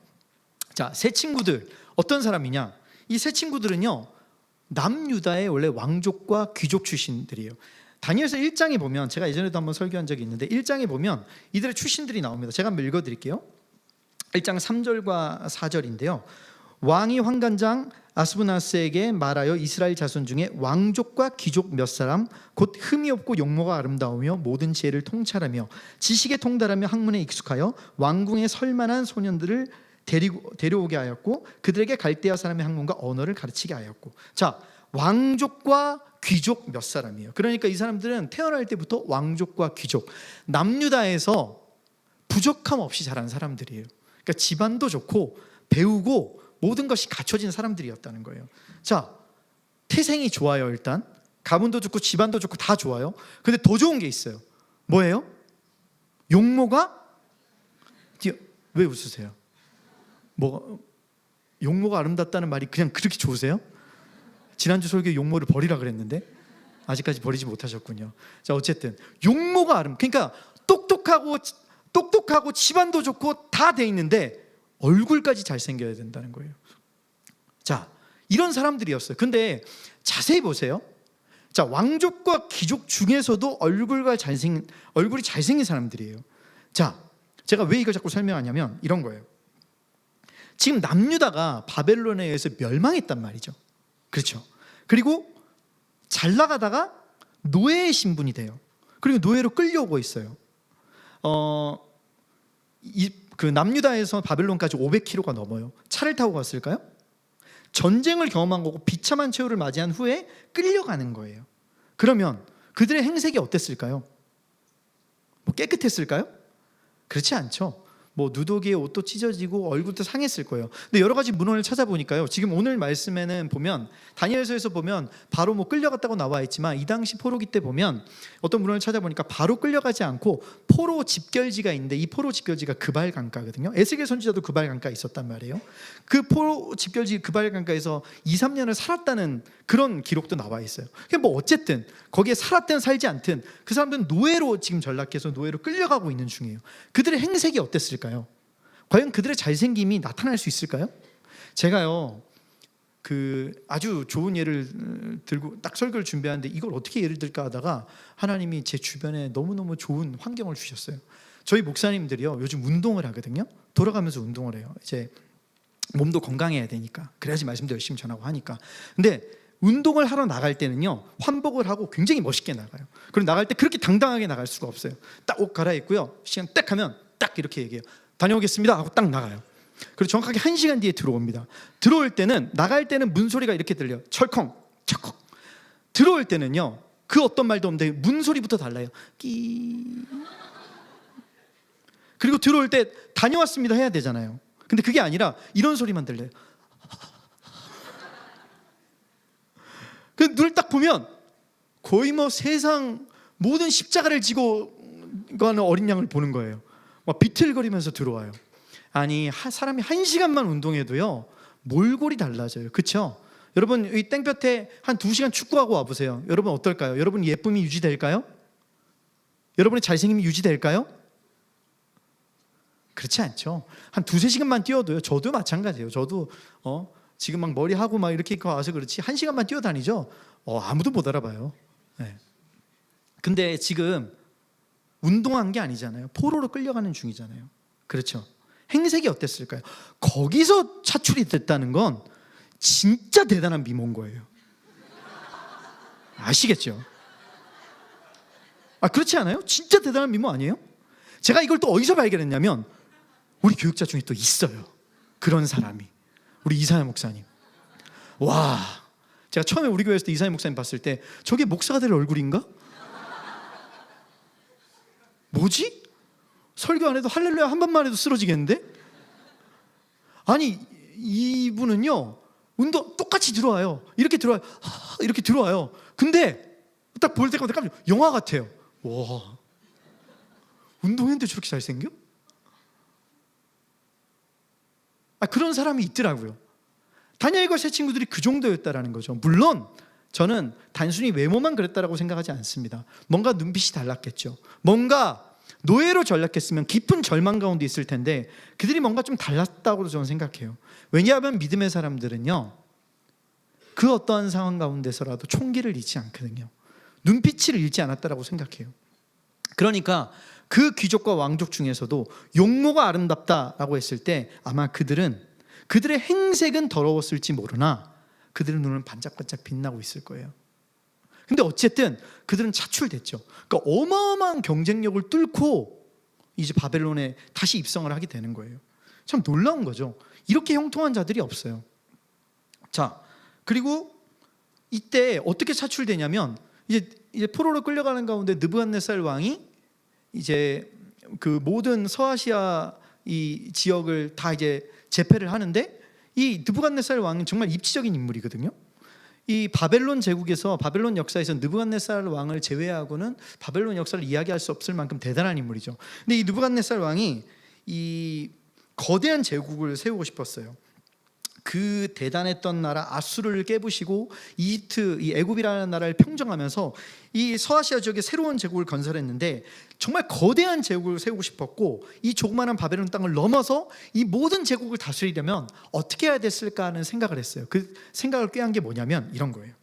S2: 자, 새 친구들 어떤 사람이냐? 이 새 친구들은요, 남유다의 원래 왕족과 귀족 출신들이에요. 다니엘서 1장에 보면, 제가 예전에도 한번 설교한 적이 있는데 1장에 보면 이들의 출신들이 나옵니다. 제가 한번 읽어드릴게요. 1장 3절과 4절인데요. 왕이 환관장 아스부나스에게 말하여 이스라엘 자손 중에 왕족과 귀족 몇 사람, 곧 흠이 없고 용모가 아름다우며 모든 지혜를 통찰하며 지식에 통달하며 학문에 익숙하여 왕궁에 설만한 소년들을 데려오게 하였고 그들에게 갈대아 사람의 학문과 언어를 가르치게 하였고. 자, 왕족과 귀족 몇 사람이에요. 그러니까 이 사람들은 태어날 때부터 왕족과 귀족, 남유다에서 부족함 없이 자란 사람들이에요. 그러니까 집안도 좋고 배우고 모든 것이 갖춰진 사람들이었다는 거예요. 자, 태생이 좋아요. 일단 가문도 좋고 집안도 좋고 다 좋아요. 근데 더 좋은 게 있어요. 뭐예요? 용모가, 왜 웃으세요? 용모가 아름답다는 말이 그냥 그렇게 좋으세요? 지난주 설교에 용모를 버리라 그랬는데 아직까지 버리지 못하셨군요. 자, 어쨌든 용모가 그러니까 똑똑하고 집안도 좋고 다 돼 있는데 얼굴까지 잘생겨야 된다는 거예요. 자, 이런 사람들이었어요. 근데 자세히 보세요. 자, 왕족과 귀족 중에서도 얼굴이 잘생긴 사람들이에요. 자, 제가 왜 이걸 자꾸 설명하냐면 이런 거예요. 지금 남유다가 바벨론에 의해서 멸망했단 말이죠. 그렇죠. 그리고 잘 나가다가 노예의 신분이 돼요. 그리고 노예로 끌려오고 있어요. 그 남유다에서 바벨론까지 500km가 넘어요. 차를 타고 갔을까요? 전쟁을 경험한 거고 비참한 최후를 맞이한 후에 끌려가는 거예요. 그러면 그들의 행색이 어땠을까요? 뭐 깨끗했을까요? 그렇지 않죠. 뭐 누더기에 옷도 찢어지고 얼굴도 상했을 거예요. 근데 여러 가지 문헌을 찾아보니까요, 지금 오늘 말씀에는 보면 다니엘서에서 보면 바로 뭐 끌려갔다고 나와 있지만 이 당시 포로기 때 보면 어떤 문헌을 찾아보니까 바로 끌려가지 않고 포로 집결지가 있는데 이 포로 집결지가 그발 강가거든요. 에스겔 선지자도 그발 강가에 있었단 말이에요. 그 포로 집결지 그발 강가에서 2, 3년을 살았다는 그런 기록도 나와 있어요. 그러니까 뭐 어쨌든 거기에 살았든 살지 않든 그 사람들은 노예로 지금 전락해서 노예로 끌려가고 있는 중이에요. 그들의 행색이 어땠을까요? 과연 그들의 잘생김이 나타날 수 있을까요? 제가요, 그 아주 좋은 예를 들고 딱 설교를 준비하는데 이걸 어떻게 예를 들까 하다가 하나님이 제 주변에 너무너무 좋은 환경을 주셨어요. 저희 목사님들이요, 요즘 운동을 하거든요. 돌아가면서 운동을 해요. 이제 몸도 건강해야 되니까, 그래야지 말씀도 열심히 전하고 하니까. 근데 운동을 하러 나갈 때는요, 환복을 하고 굉장히 멋있게 나가요. 그리고 나갈 때 그렇게 당당하게 나갈 수가 없어요. 딱 옷 갈아입고요, 시간 딱 하면 딱 이렇게 얘기해요. 다녀오겠습니다 하고 딱 나가요. 그리고 정확하게 1시간 뒤에 들어옵니다. 들어올 때는, 나갈 때는 문소리가 이렇게 들려요. 철컹 철컹. 들어올 때는요, 그 어떤 말도 없는데 문소리부터 달라요. 끼. 그리고 들어올 때 다녀왔습니다 해야 되잖아요. 근데 그게 아니라 이런 소리만 들려요. 그 눈을 딱 보면 거의 뭐 세상 모든 십자가를 지고 가는 어린 양을 보는 거예요. 막 비틀거리면서 들어와요. 아니, 사람이 1시간만 운동해도요 몰골이 달라져요. 그렇죠? 여러분 이 땡볕에 한 2시간 축구하고 와보세요. 여러분 어떨까요? 여러분 예쁨이 유지될까요? 여러분의 잘생김이 유지될까요? 그렇지 않죠. 한 2-3시간만 뛰어도요, 저도 마찬가지예요. 저도 지금 막 머리하고 막 이렇게 와서 그렇지 1시간만 뛰어다니죠, 아무도 못 알아봐요. 네. 근데 지금 운동한 게 아니잖아요. 포로로 끌려가는 중이잖아요. 그렇죠? 행색이 어땠을까요? 거기서 차출이 됐다는 건 진짜 대단한 미모인 거예요. 아시겠죠? 그렇지 않아요? 진짜 대단한 미모 아니에요? 제가 이걸 또 어디서 발견했냐면 우리 교육자 중에 또 있어요. 그런 사람이. 우리 이사야 목사님. 와, 제가 처음에 우리 교회에서 이사야 목사님 봤을 때 저게 목사가 될 얼굴인가? 뭐지? 설교 안 해도 할렐루야 한 번만 해도 쓰러지겠는데? 아니, 이분은요 운동 똑같이 들어와요. 이렇게 들어와요. 이렇게 들어와요. 근데 딱 볼 때마다 깜짝 영화 같아요. 와, 운동했는데 저렇게 잘생겨? 그런 사람이 있더라고요. 다니엘과 세 친구들이 그 정도였다라는 거죠. 물론 저는 단순히 외모만 그랬다라고 생각하지 않습니다. 뭔가 눈빛이 달랐겠죠. 뭔가 노예로 전락했으면 깊은 절망 가운데 있을 텐데 그들이 뭔가 좀 달랐다고 저는 생각해요. 왜냐하면 믿음의 사람들은요, 그 어떠한 상황 가운데서라도 총기를 잃지 않거든요. 눈빛을 잃지 않았다라고 생각해요. 그러니까 그 귀족과 왕족 중에서도 용모가 아름답다라고 했을 때 아마 그들의 행색은 더러웠을지 모르나 그들의 눈은 반짝반짝 빛나고 있을 거예요. 근데 어쨌든 그들은 차출됐죠. 그러니까 어마어마한 경쟁력을 뚫고 이제 바벨론에 다시 입성을 하게 되는 거예요. 참 놀라운 거죠. 이렇게 형통한 자들이 없어요. 자, 그리고 이때 어떻게 차출되냐면 이제 포로로 끌려가는 가운데 느부갓네살 왕이 이제 그 모든 서아시아 이 지역을 다 이제 제패를 하는데, 이 느부갓네살 왕은 정말 입지적인 인물이거든요. 이 바벨론 제국에서, 바벨론 역사에서 느부갓네살 왕을 제외하고는 바벨론 역사를 이야기할 수 없을 만큼 대단한 인물이죠. 근데 이 느부갓네살 왕이 이 거대한 제국을 세우고 싶었어요. 그 대단했던 나라 아수르를 깨부시고 이집트, 이 애굽이라는 나라를 평정하면서 이 서아시아 지역에 새로운 제국을 건설했는데 정말 거대한 제국을 세우고 싶었고, 이 조그마한 바벨론 땅을 넘어서 이 모든 제국을 다스리려면 어떻게 해야 됐을까 하는 생각을 했어요. 그 생각을 꾀한 게 뭐냐면 이런 거예요.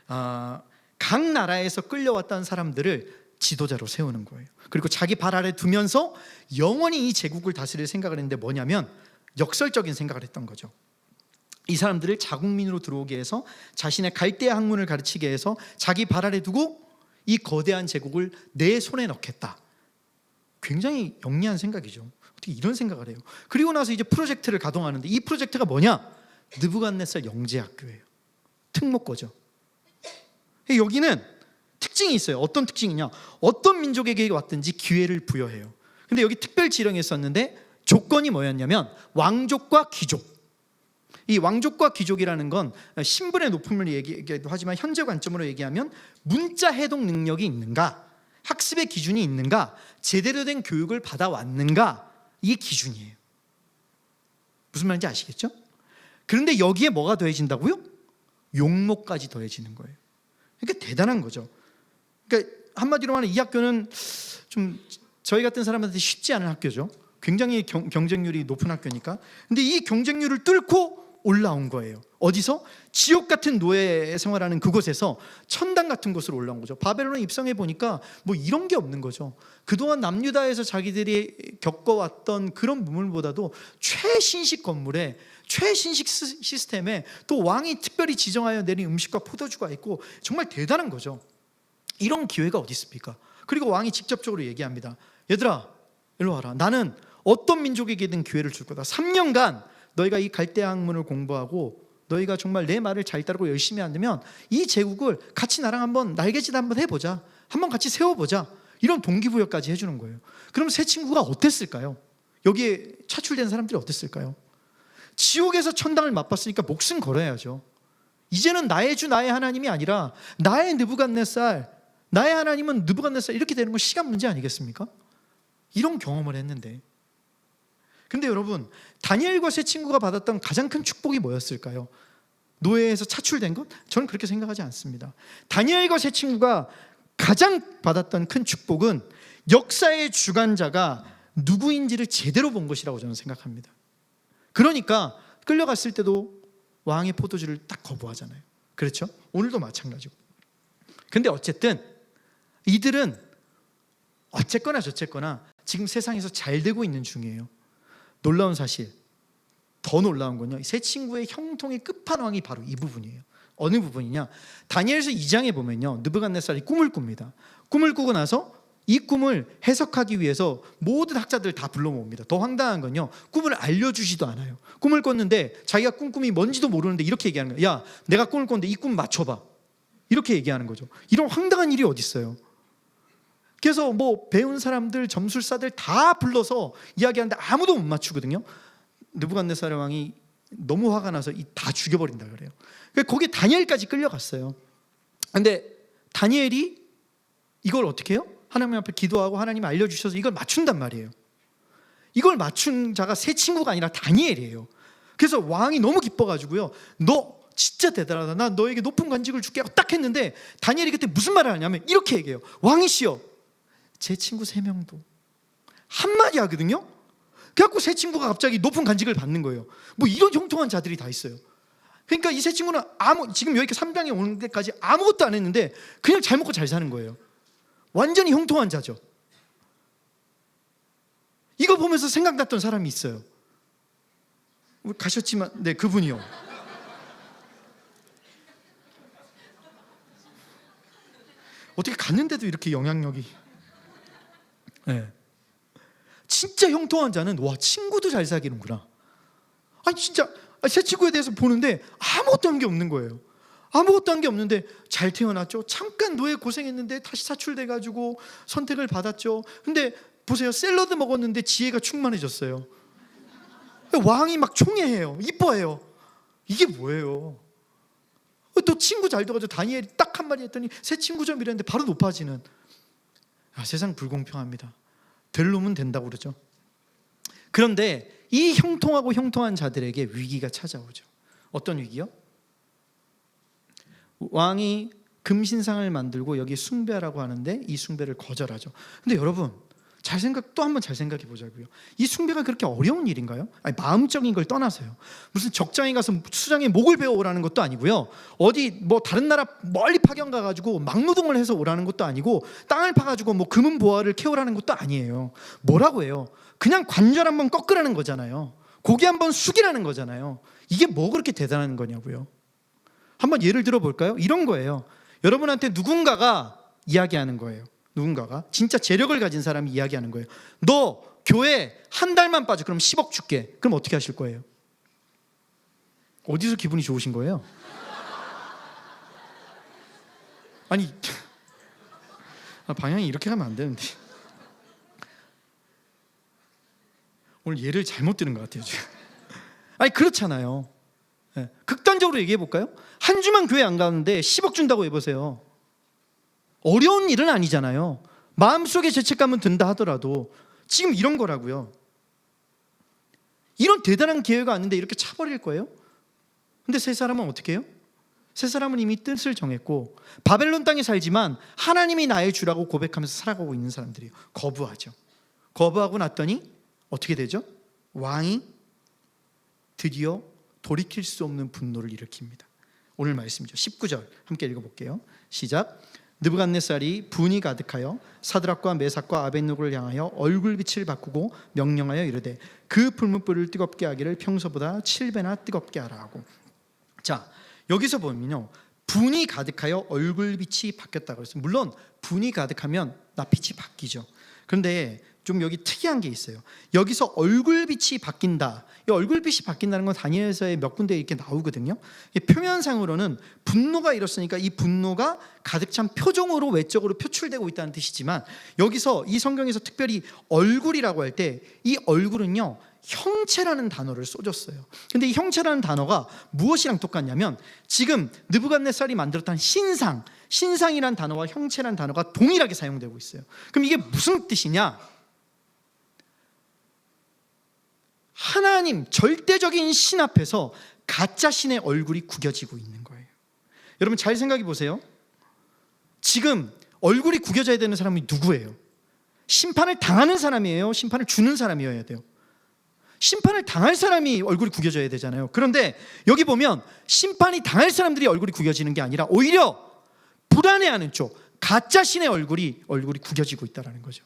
S2: 각 나라에서 끌려왔던 사람들을 지도자로 세우는 거예요. 그리고 자기 발 아래 두면서 영원히 이 제국을 다스릴 생각을 했는데 뭐냐면 역설적인 생각을 했던 거죠. 이 사람들을 자국민으로 들어오게 해서 자신의 갈대아 학문을 가르치게 해서 자기 발 아래 두고 이 거대한 제국을 내 손에 넣겠다. 굉장히 영리한 생각이죠. 어떻게 이런 생각을 해요? 그리고 나서 이제 프로젝트를 가동하는데 이 프로젝트가 뭐냐? 느부갓네살 영재학교예요. 특목고죠. 여기는 특징이 있어요. 어떤 특징이냐? 어떤 민족에게 왔든지 기회를 부여해요. 근데 여기 특별 지령이 있었는데 조건이 뭐였냐면 왕족과 귀족. 이 왕족과 귀족이라는 건 신분의 높음을 얘기하기도 하지만 현재 관점으로 얘기하면 문자 해독 능력이 있는가, 학습의 기준이 있는가, 제대로 된 교육을 받아왔는가, 이게 기준이에요. 무슨 말인지 아시겠죠? 그런데 여기에 뭐가 더해진다고요? 용모까지 더해지는 거예요. 그러니까 대단한 거죠. 그러니까 한마디로 말하면 이 학교는 좀 저희 같은 사람한테 쉽지 않은 학교죠. 굉장히 경쟁률이 높은 학교니까. 근데 이 경쟁률을 뚫고 올라온 거예요. 어디서? 지옥 같은 노예 생활하는 그곳에서 천당 같은 곳으로 올라온 거죠. 바벨론에 입성해 보니까 뭐 이런 게 없는 거죠. 그동안 남유다에서 자기들이 겪어왔던 그런 문물보다도 최신식 건물에 최신식 시스템에 또 왕이 특별히 지정하여 내린 음식과 포도주가 있고 정말 대단한 거죠. 이런 기회가 어디 있습니까? 그리고 왕이 직접적으로 얘기합니다. 얘들아 일로 와라. 나는 어떤 민족에게든 기회를 줄 거다. 3년간 너희가 이 갈대아 학문을 공부하고 너희가 정말 내 말을 잘 따르고 열심히 한다면 이 제국을 같이 나랑 한번 날개짓 한번 해보자. 한번 같이 세워보자. 이런 동기부여까지 해주는 거예요. 그럼 세 친구가 어땠을까요? 여기에 차출된 사람들이 어땠을까요? 지옥에서 천당을 맛봤으니까 목숨 걸어야죠. 이제는 나의 주 나의 하나님이 아니라 나의 느부갓네살, 나의 하나님은 느부갓네살 이렇게 되는 건 시간 문제 아니겠습니까? 이런 경험을 했는데, 근데 여러분 다니엘과 세 친구가 받았던 가장 큰 축복이 뭐였을까요? 노예에서 차출된 것? 저는 그렇게 생각하지 않습니다. 다니엘과 세 친구가 가장 받았던 큰 축복은 역사의 주관자가 누구인지를 제대로 본 것이라고 저는 생각합니다. 그러니까 끌려갔을 때도 왕의 포도주를 딱 거부하잖아요. 그렇죠? 오늘도 마찬가지고. 근데 어쨌든 이들은 어쨌거나 저쨌거나 지금 세상에서 잘 되고 있는 중이에요. 놀라운 사실, 더 놀라운 건요, 세 친구의 형통의 끝판왕이 바로 이 부분이에요. 어느 부분이냐? 다니엘서 2장에 보면요, 느부갓네살이 꿈을 꿉니다. 꿈을 꾸고 나서 이 꿈을 해석하기 위해서 모든 학자들 다 불러 모읍니다. 더 황당한 건요, 꿈을 알려주지도 않아요. 꿈을 꿨는데 자기가 꾼 꿈이 뭔지도 모르는데 이렇게 얘기하는 거예요. 야, 내가 꿈을 꿨는데 이 꿈 맞춰봐. 이렇게 얘기하는 거죠. 이런 황당한 일이 어디 있어요? 그래서 뭐 배운 사람들, 점술사들 다 불러서 이야기하는데 아무도 못 맞추거든요. 느부갓네살 왕이 너무 화가 나서 다 죽여버린다 그래요. 거기에 다니엘까지 끌려갔어요. 근데 다니엘이 이걸 어떻게 해요? 하나님 앞에 기도하고 하나님 알려주셔서 이걸 맞춘단 말이에요. 이걸 맞춘 자가 세 친구가 아니라 다니엘이에요. 그래서 왕이 너무 기뻐가지고요, 너 진짜 대단하다, 나 너에게 높은 관직을 줄게 딱 했는데 다니엘이 그때 무슨 말을 하냐면 이렇게 얘기해요. 왕이시여, 제 친구 3명도 한마디 하거든요. 그래갖고 세 친구가 갑자기 높은 관직을 받는 거예요. 뭐 이런 형통한 자들이 다 있어요. 그러니까 이 세 친구는 지금 여기 3장에 오는 데까지 아무것도 안 했는데 그냥 잘 먹고 잘 사는 거예요. 완전히 형통한 자죠. 이거 보면서 생각났던 사람이 있어요. 가셨지만, 네, 그분이요. 어떻게 갔는데도 이렇게 영향력이. 네. 진짜 형통한 자는 와, 친구도 잘 사귀는구나. 아니 진짜 새 친구에 대해서 보는데 아무것도 한 게 없는 거예요. 아무것도 한 게 없는데 잘 태어났죠. 잠깐 노예 고생했는데 다시 사출돼가지고 선택을 받았죠. 근데 보세요, 샐러드 먹었는데 지혜가 충만해졌어요. 왕이 막 총애해요. 이뻐해요. 이게 뭐예요? 또 친구 잘 돼가지고 다니엘이 딱 한마디 했더니 새 친구 좀 이랬는데 바로 높아지는. 세상 불공평합니다. 될 놈은 된다고 그러죠. 그런데 이 형통하고 형통한 자들에게 위기가 찾아오죠. 어떤 위기요? 왕이 금신상을 만들고 여기 숭배하라고 하는데 이 숭배를 거절하죠. 근데 여러분 또 한번 잘 생각해 보자고요. 이 숭배가 그렇게 어려운 일인가요? 아니, 마음적인 걸 떠나서요. 무슨 적장에 가서 수장의 목을 베어 오라는 것도 아니고요. 어디 뭐 다른 나라 멀리 파견 가가지고 막노동을 해서 오라는 것도 아니고 땅을 파가지고 뭐 금은 보화를 캐오라는 것도 아니에요. 뭐라고 해요? 그냥 관절 한번 꺾으라는 거잖아요. 고개 한번 숙이라는 거잖아요. 이게 뭐 그렇게 대단한 거냐고요. 한번 예를 들어 볼까요? 이런 거예요. 여러분한테 누군가가 이야기하는 거예요. 누군가가 진짜 재력을 가진 사람이 이야기하는 거예요. 너 교회 한 달만 빠져, 그럼 10억 줄게. 그럼 어떻게 하실 거예요? 어디서 기분이 좋으신 거예요? 아니 방향이 이렇게 가면 안 되는데 오늘 예를 잘못 드는 것 같아요 지금. 아니 그렇잖아요. 네. 극단적으로 얘기해 볼까요? 한 주만 교회 안 가는데 10억 준다고 해보세요. 어려운 일은 아니잖아요. 마음속에 죄책감은 든다 하더라도 지금 이런 거라고요. 이런 대단한 기회가 왔는데 이렇게 차버릴 거예요? 근데 세 사람은 어떻게 해요? 세 사람은 이미 뜻을 정했고 바벨론 땅에 살지만 하나님이 나의 주라고 고백하면서 살아가고 있는 사람들이에요. 거부하죠. 거부하고 났더니 어떻게 되죠? 왕이 드디어 돌이킬 수 없는 분노를 일으킵니다. 오늘 말씀이죠. 19절 함께 읽어볼게요. 시작. 느부갓네살이 분이 가득하여 사드락과 메삭과 아벳느고를 향하여 얼굴빛을 바꾸고 명령하여 이르되 그 풀무불을 뜨겁게 하기를 평소보다 7배나 뜨겁게 하라 하고. 자, 여기서 보면요, 분이 가득하여 얼굴빛이 바뀌었다고 했어요. 물론 분이 가득하면 낯빛이 바뀌죠. 그런데 좀 여기 특이한 게 있어요. 여기서 얼굴빛이 바뀐다. 이 얼굴빛이 바뀐다는 건 다니엘서에 몇 군데 이렇게 나오거든요. 표면상으로는 분노가 일었으니까 이 분노가 가득 찬 표정으로 외적으로 표출되고 있다는 뜻이지만 여기서 이 성경에서 특별히 얼굴이라고 할 때 이 얼굴은요, 형체라는 단어를 써줬어요. 근데 이 형체라는 단어가 무엇이랑 똑같냐면 지금 느부갓네살이 만들었던 신상이란 단어와 형체라는 단어가 동일하게 사용되고 있어요. 그럼 이게 무슨 뜻이냐? 하나님 절대적인 신 앞에서 가짜 신의 얼굴이 구겨지고 있는 거예요. 여러분 잘 생각해 보세요. 지금 얼굴이 구겨져야 되는 사람이 누구예요? 심판을 당하는 사람이에요? 심판을 주는 사람이어야 돼요? 심판을 당할 사람이 얼굴이 구겨져야 되잖아요. 그런데 여기 보면 심판이 당할 사람들이 얼굴이 구겨지는 게 아니라 오히려 불안해하는 쪽, 가짜 신의 얼굴이 구겨지고 있다는 거죠.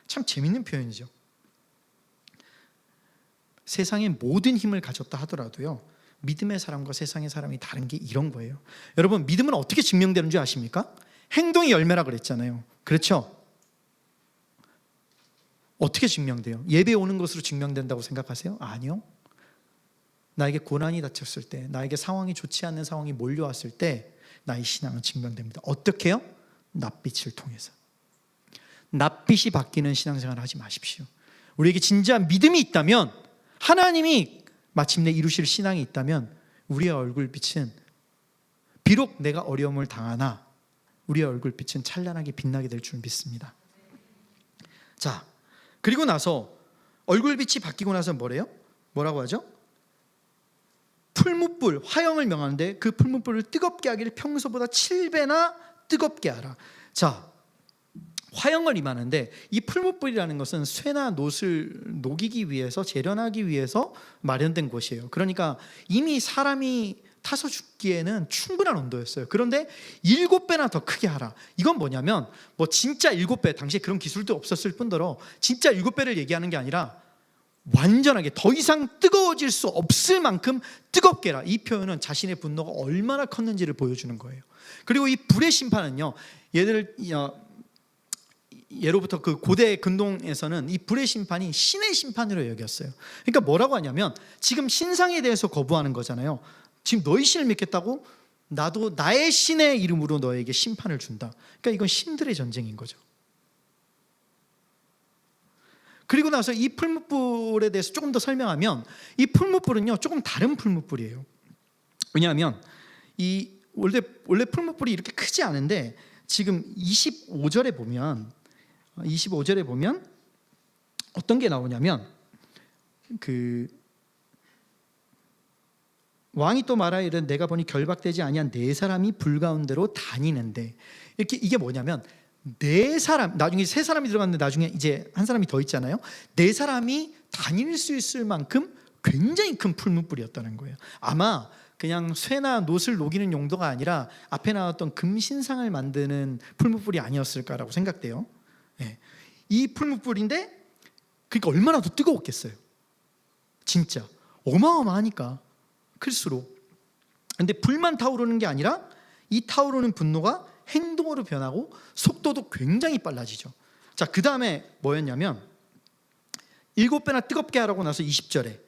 S2: 참 재밌는 표현이죠. 세상의 모든 힘을 가졌다 하더라도요, 믿음의 사람과 세상의 사람이 다른 게 이런 거예요. 여러분, 믿음은 어떻게 증명되는 줄 아십니까? 행동이 열매라 그랬잖아요. 그렇죠? 어떻게 증명돼요? 예배 오는 것으로 증명된다고 생각하세요? 아니요. 나에게 고난이 닥쳤을 때, 나에게 상황이 좋지 않는 상황이 몰려왔을 때 나의 신앙은 증명됩니다. 어떻게 해요? 낯빛을 통해서. 낯빛이 바뀌는 신앙생활을 하지 마십시오. 우리에게 진지한 믿음이 있다면, 하나님이 마침내 이루실 신앙이 있다면 우리의 얼굴빛은 비록 내가 어려움을 당하나 우리의 얼굴빛은 찬란하게 빛나게 될 줄 믿습니다. 자, 그리고 나서 얼굴빛이 바뀌고 나서 뭐라고 하죠? 풀무불, 화형을 명하는데 그 풀무불을 뜨겁게 하기를 평소보다 7배나 뜨겁게 하라. 자, 화형을 임하는데 이 풀무불이라는 것은 쇠나 놋을 녹이기 위해서, 재련하기 위해서 마련된 곳이에요. 그러니까 이미 사람이 타서 죽기에는 충분한 온도였어요. 그런데 7배나 더 크게 하라. 이건 뭐냐면 진짜 7배, 당시에 그런 기술도 없었을 뿐더러 진짜 7배를 얘기하는 게 아니라 완전하게 더 이상 뜨거워질 수 없을 만큼 뜨겁게 해라. 이 표현은 자신의 분노가 얼마나 컸는지를 보여주는 거예요. 그리고 이 불의 심판은요, 예로부터 그 고대 근동에서는 이 불의 심판이 신의 심판으로 여겼어요. 그러니까 뭐라고 하냐면 지금 신상에 대해서 거부하는 거잖아요. 지금 너희 신을 믿겠다고? 나도 나의 신의 이름으로 너에게 심판을 준다. 그러니까 이건 신들의 전쟁인 거죠. 그리고 나서 이 풀무불에 대해서 조금 더 설명하면 이 풀무불은요, 조금 다른 풀무불이에요. 왜냐하면 이 원래 풀무불이 이렇게 크지 않은데 지금 25절에 보면 어떤 게 나오냐면 왕이 또 말하이르되 내가 보니 결박되지 아니한 네 사람이 불 가운데로 다니는데, 이렇게 이게 뭐냐면 네 사람, 나중에 세 사람이 들어갔는데 나중에 이제 한 사람이 더 있잖아요. 네 사람이 다닐 수 있을 만큼 굉장히 큰 풀무불이었다는 거예요. 아마 그냥 쇠나 놋을 녹이는 용도가 아니라 앞에 나왔던 금신상을 만드는 풀무불이 아니었을까라고 생각돼요. 네. 이 풀무불인데 그러니까 얼마나 더 뜨거웠겠어요. 진짜 어마어마하니까 클수록. 근데 불만 타오르는 게 아니라 이 타오르는 분노가 행동으로 변하고 속도도 굉장히 빨라지죠. 자, 그 다음에 뭐였냐면 7배나 뜨겁게 하라고 나서 20절에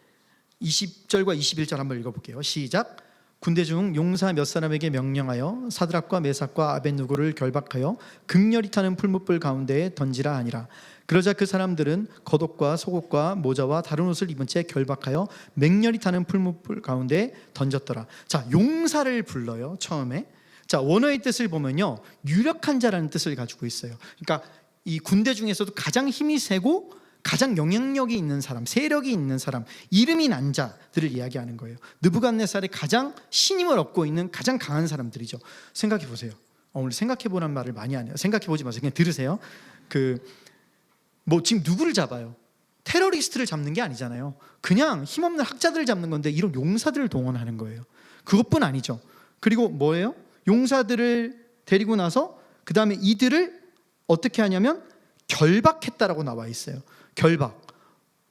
S2: 20절과 21절 한번 읽어볼게요. 시작. 군대 중 용사 몇 사람에게 명령하여 사드락과 메삭과 아벳느고를 결박하여 극렬히 타는 풀무불 가운데에 던지라 하니라. 그러자 그 사람들은 겉옷과 속옷과 모자와 다른 옷을 입은 채 결박하여 맹렬히 타는 풀무불 가운데에 던졌더라. 자, 용사를 불러요. 처음에. 자, 원어의 뜻을 보면요, 유력한 자라는 뜻을 가지고 있어요. 그러니까 이 군대 중에서도 가장 힘이 세고 가장 영향력이 있는 사람, 세력이 있는 사람, 이름이 난 자들을 이야기하는 거예요. 느부갓네살이 가장 신임을 얻고 있는 가장 강한 사람들이죠. 생각해 보세요. 오늘 생각해 보란 말을 많이 안 해요. 생각해 보지 마세요. 그냥 들으세요. 지금 누구를 잡아요? 테러리스트를 잡는 게 아니잖아요. 그냥 힘없는 학자들을 잡는 건데 이런 용사들을 동원하는 거예요. 그것뿐 아니죠. 그리고 뭐예요? 용사들을 데리고 나서 그 다음에 이들을 어떻게 하냐면 결박했다라고 나와 있어요. 결박.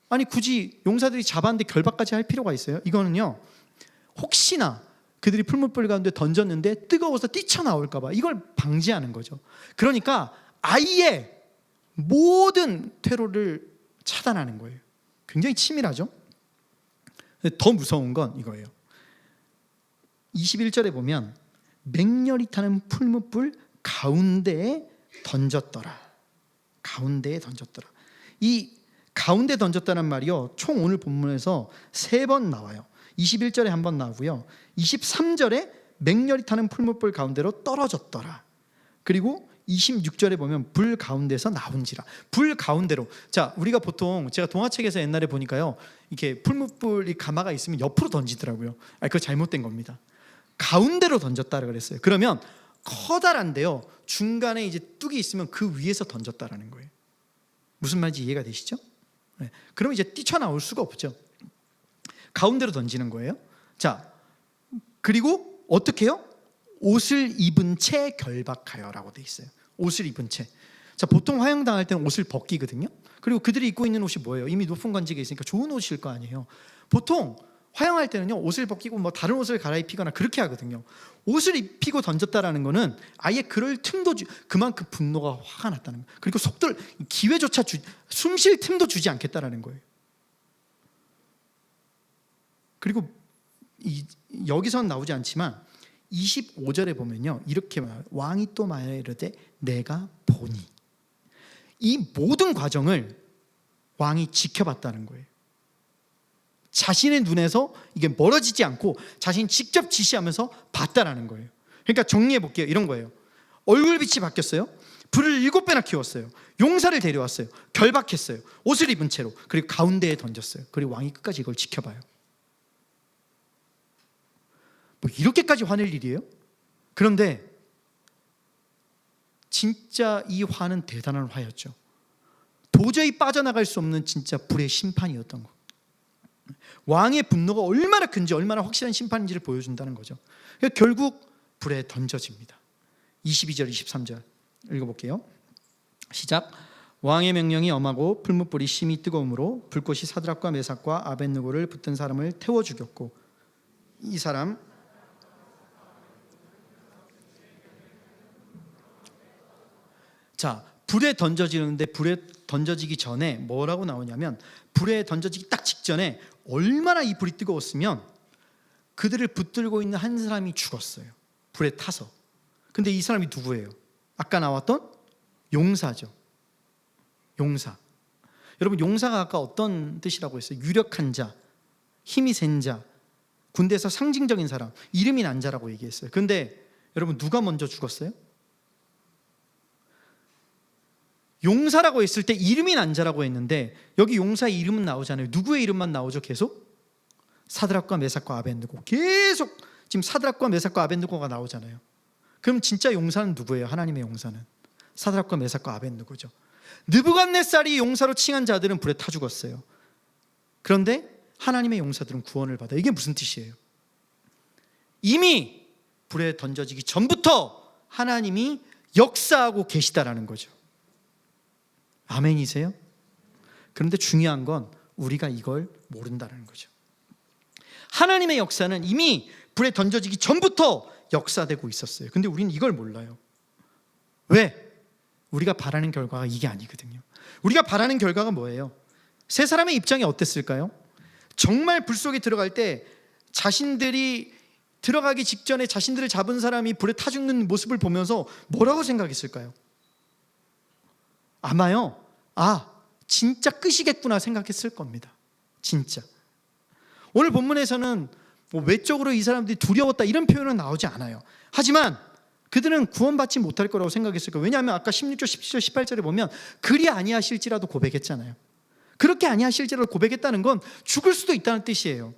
S2: 아니 굳이 용사들이 잡았는데 결박까지 할 필요가 있어요? 이거는요, 혹시나 그들이 풀무불 가운데 던졌는데 뜨거워서 뛰쳐나올까 봐 이걸 방지하는 거죠. 그러니까 아예 모든 테러를 차단하는 거예요. 굉장히 치밀하죠. 더 무서운 건 이거예요. 21절에 보면 맹렬히 타는 풀무불 가운데에 던졌더라. 가운데에 던졌더라. 이 가운데 던졌다는 말이요, 총 오늘 본문에서 3번 나와요. 21절에 한 번 나오고요, 23절에 맹렬히 타는 풀무불 가운데로 떨어졌더라. 그리고 26절에 보면 불 가운데서 나온지라. 불 가운데로. 자, 우리가 보통 제가 동화책에서 옛날에 보니까요, 이렇게 풀무불이 가마가 있으면 옆으로 던지더라고요. 그거 잘못된 겁니다. 가운데로 던졌다라 그랬어요. 그러면 커다란데요, 중간에 이제 뚝이 있으면 그 위에서 던졌다라는 거예요. 무슨 말인지 이해가 되시죠? 네. 그럼 이제 뛰쳐나올 수가 없죠. 가운데로 던지는 거예요. 자, 그리고 어떻게 해요? 옷을 입은 채 결박하여라고 돼 있어요. 옷을 입은 채. 자, 보통 화형당할 때는 옷을 벗기거든요. 그리고 그들이 입고 있는 옷이 뭐예요? 이미 높은 관직에 있으니까 좋은 옷일 거 아니에요. 보통 화형할 때는요, 옷을 벗기고 뭐 다른 옷을 갈아입히거나 그렇게 하거든요. 옷을 입히고 던졌다라는 거는 아예 그럴 틈도 그만큼 분노가 화가 났다는 거예요. 그리고 속들 기회조차 숨 쉴 틈도 주지 않겠다라는 거예요. 그리고 여기서는 나오지 않지만 25절에 보면요, 이렇게 말해요. 왕이 또 말하여 이르되 내가 보니. 이 모든 과정을 왕이 지켜봤다는 거예요. 자신의 눈에서 이게 멀어지지 않고 자신이 직접 지시하면서 봤다라는 거예요. 그러니까 정리해 볼게요. 이런 거예요. 얼굴빛이 바뀌었어요. 불을 7배나 키웠어요. 용사를 데려왔어요. 결박했어요. 옷을 입은 채로. 그리고 가운데에 던졌어요. 그리고 왕이 끝까지 이걸 지켜봐요. 뭐 이렇게까지 화낼 일이에요? 그런데 진짜 이 화는 대단한 화였죠. 도저히 빠져나갈 수 없는 진짜 불의 심판이었던 거. 왕의 분노가 얼마나 큰지, 얼마나 확실한 심판인지를 보여준다는 거죠. 그러니까 결국 불에 던져집니다. 22절, 23절 읽어볼게요. 시작. 왕의 명령이 엄하고 풀무불이 심히 뜨거움으로 불꽃이 사드락과 메삭과 아벳느고를 붙든 사람을 태워 죽였고, 이 사람 자, 불에 던져지는데 불에 던져지기 전에 뭐라고 나오냐면, 불에 던져지기 딱 직전에 얼마나 이 불이 뜨거웠으면 그들을 붙들고 있는 한 사람이 죽었어요. 불에 타서. 근데 이 사람이 누구예요? 아까 나왔던 용사죠. 용사. 여러분, 용사가 아까 어떤 뜻이라고 했어요? 유력한 자, 힘이 센 자, 군대에서 상징적인 사람, 이름이 난 자라고 얘기했어요. 근데 여러분, 누가 먼저 죽었어요? 용사라고 했을 때 이름이 난 자라고 했는데 여기 용사의 이름은 나오잖아요. 누구의 이름만 나오죠? 계속 사드락과 메삭과 아벳느고. 계속 지금 사드락과 메삭과 아벳느고가 나오잖아요. 그럼 진짜 용사는 누구예요? 하나님의 용사는 사드락과 메삭과 아벳느고죠. 느부갓네살이 용사로 칭한 자들은 불에 타 죽었어요. 그런데 하나님의 용사들은 구원을 받아요. 이게 무슨 뜻이에요? 이미 불에 던져지기 전부터 하나님이 역사하고 계시다라는 거죠. 아멘이세요? 그런데 중요한 건 우리가 이걸 모른다는 거죠. 하나님의 역사는 이미 불에 던져지기 전부터 역사되고 있었어요. 근데 우리는 이걸 몰라요. 왜? 우리가 바라는 결과가 이게 아니거든요. 우리가 바라는 결과가 뭐예요? 세 사람의 입장이 어땠을까요? 정말 불 속에 들어갈 때 자신들이 들어가기 직전에 자신들을 잡은 사람이 불에 타 죽는 모습을 보면서 뭐라고 생각했을까요? 아마요, 진짜 끝이겠구나 생각했을 겁니다. 진짜. 오늘 본문에서는 뭐 외적으로 이 사람들이 두려웠다 이런 표현은 나오지 않아요. 하지만 그들은 구원받지 못할 거라고 생각했을 거예요. 왜냐하면 아까 16절, 17절, 18절에 보면 그리 아니하실지라도 고백했잖아요. 그렇게 아니하실지라도 고백했다는 건 죽을 수도 있다는 뜻이에요.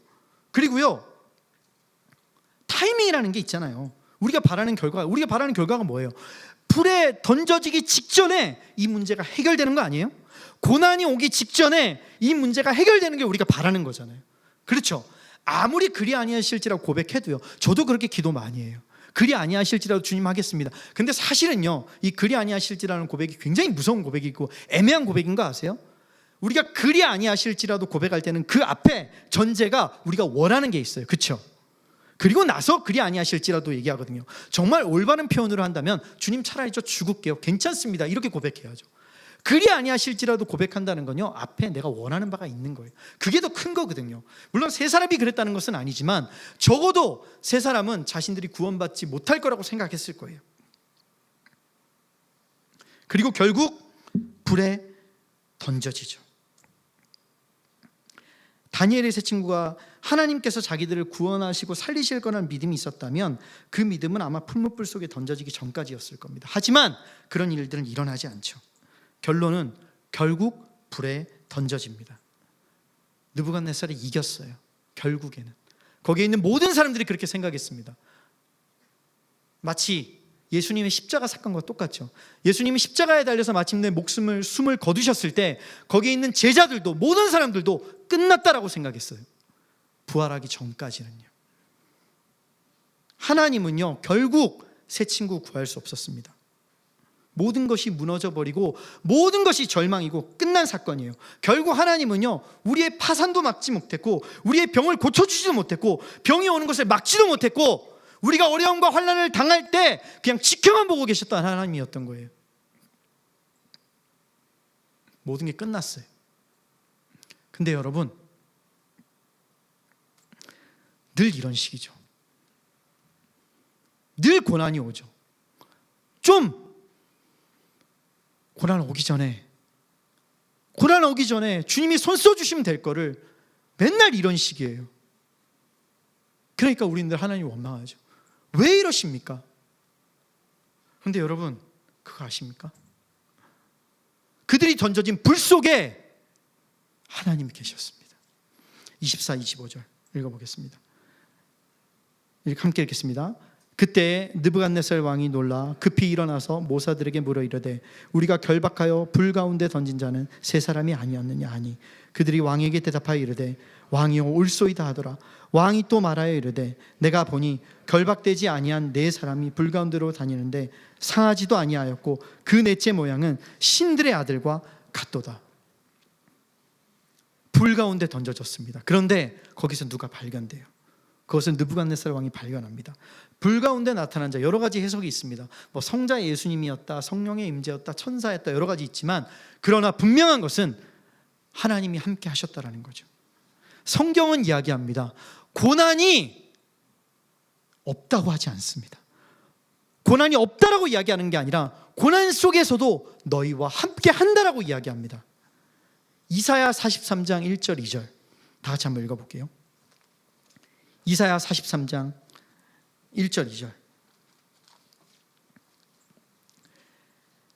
S2: 그리고요, 타이밍이라는 게 있잖아요. 우리가 바라는 결과가 뭐예요? 불에 던져지기 직전에 이 문제가 해결되는 거 아니에요? 고난이 오기 직전에 이 문제가 해결되는 게 우리가 바라는 거잖아요. 그렇죠? 아무리 그리 아니하실지라고 고백해도요, 저도 그렇게 기도 많이 해요. 그리 아니하실지라도 주님 하겠습니다. 근데 사실은요, 이 그리 아니하실지라는 고백이 굉장히 무서운 고백이고 애매한 고백인 거 아세요? 우리가 그리 아니하실지라도 고백할 때는 그 앞에 전제가 우리가 원하는 게 있어요. 그렇죠? 그리고 나서 그리 아니하실지라도 얘기하거든요. 정말 올바른 표현으로 한다면 주님 차라리 저 죽을게요, 괜찮습니다, 이렇게 고백해야죠. 그리 아니하실지라도 고백한다는 건요, 앞에 내가 원하는 바가 있는 거예요. 그게 더 큰 거거든요. 물론 세 사람이 그랬다는 것은 아니지만 적어도 세 사람은 자신들이 구원받지 못할 거라고 생각했을 거예요. 그리고 결국 불에 던져지죠. 다니엘의 세 친구가 하나님께서 자기들을 구원하시고 살리실 거라는 믿음이 있었다면 그 믿음은 아마 풀무불 속에 던져지기 전까지였을 겁니다. 하지만 그런 일들은 일어나지 않죠. 결론은 결국 불에 던져집니다. 느부갓네살이 이겼어요. 결국에는 거기에 있는 모든 사람들이 그렇게 생각했습니다. 마치 예수님의 십자가 사건과 똑같죠. 예수님이 십자가에 달려서 마침내 숨을 거두셨을 때 거기에 있는 제자들도, 모든 사람들도 끝났다라고 생각했어요. 부활하기 전까지는요. 하나님은요, 결국 세 친구 구할 수 없었습니다. 모든 것이 무너져버리고 모든 것이 절망이고 끝난 사건이에요. 결국 하나님은요, 우리의 파산도 막지 못했고 우리의 병을 고쳐주지도 못했고 병이 오는 것을 막지도 못했고 우리가 어려움과 환난을 당할 때 그냥 지켜만 보고 계셨던 하나님이었던 거예요. 모든 게 끝났어요. 근데 여러분, 늘 이런 식이죠. 늘 고난이 오죠. 좀 고난 오기 전에 주님이 손 써주시면 될 거를 맨날 이런 식이에요. 그러니까 우리는 늘 하나님 원망하죠. 왜 이러십니까? 그런데 여러분, 그거 아십니까? 그들이 던져진 불 속에 하나님이 계셨습니다. 24, 25절 읽어보겠습니다. 함께 읽겠습니다. 그때 느부갓네살 왕이 놀라 급히 일어나서 모사들에게 물어 이르되 우리가 결박하여 불 가운데 던진 자는 세 사람이 아니었느냐 하니 그들이 왕에게 대답하여 이르되 왕이여 올소이다 하더라. 왕이 또 말하여 이르되 내가 보니 결박되지 아니한 네 사람이 불 가운데로 다니는데 상하지도 아니하였고 그 넷째 모양은 신들의 아들과 같도다. 불 가운데 던져졌습니다. 그런데 거기서 누가 발견돼요? 그것은 느부갓네살 왕이 발견합니다. 불 가운데 나타난 자, 여러 가지 해석이 있습니다. 뭐 성자 예수님이었다, 성령의 임재였다, 천사였다, 여러 가지 있지만 그러나 분명한 것은 하나님이 함께 하셨다라는 거죠. 성경은 이야기합니다. 고난이 없다고 하지 않습니다. 고난이 없다라고 이야기하는 게 아니라 고난 속에서도 너희와 함께 한다라고 이야기합니다. 이사야 43장 1절 2절 다 같이 한번 읽어볼게요. 이사야 43장 1절 2절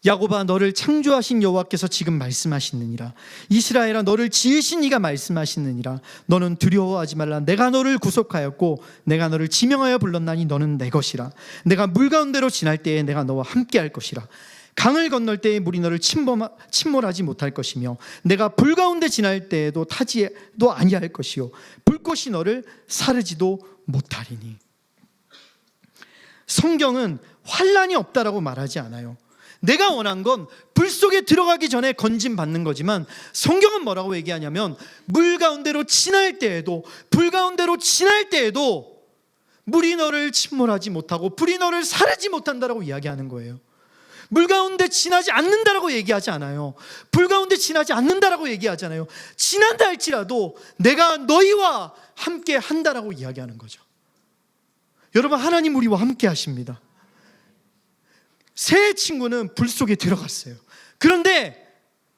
S2: 야곱아 너를 창조하신 여호와께서 지금 말씀하시느니라. 이스라엘아 너를 지으신 이가 말씀하시느니라. 너는 두려워하지 말라. 내가 너를 구속하였고 내가 너를 지명하여 불렀나니 너는 내 것이라. 내가 물 가운데로 지날 때에 내가 너와 함께 할 것이라. 강을 건널 때에 물이 너를 침몰하지 못할 것이며 내가 불 가운데 지날 때에도 타지도 아니할 것이요 불꽃이 너를 사르지도 못하리니. 성경은 환난이 없다라고 말하지 않아요. 내가 원한 건 불 속에 들어가기 전에 건짐받는 거지만 성경은 뭐라고 얘기하냐면 물 가운데로 지날 때에도, 불 가운데로 지날 때에도 물이 너를 침몰하지 못하고 불이 너를 사르지 못한다라고 이야기하는 거예요. 물 가운데 지나지 않는다라고 얘기하지 않아요. 불 가운데 지나지 않는다라고 얘기하잖아요. 지난다 할지라도 내가 너희와 함께 한다라고 이야기하는 거죠. 여러분, 하나님 우리와 함께 하십니다. 새 친구는 불 속에 들어갔어요. 그런데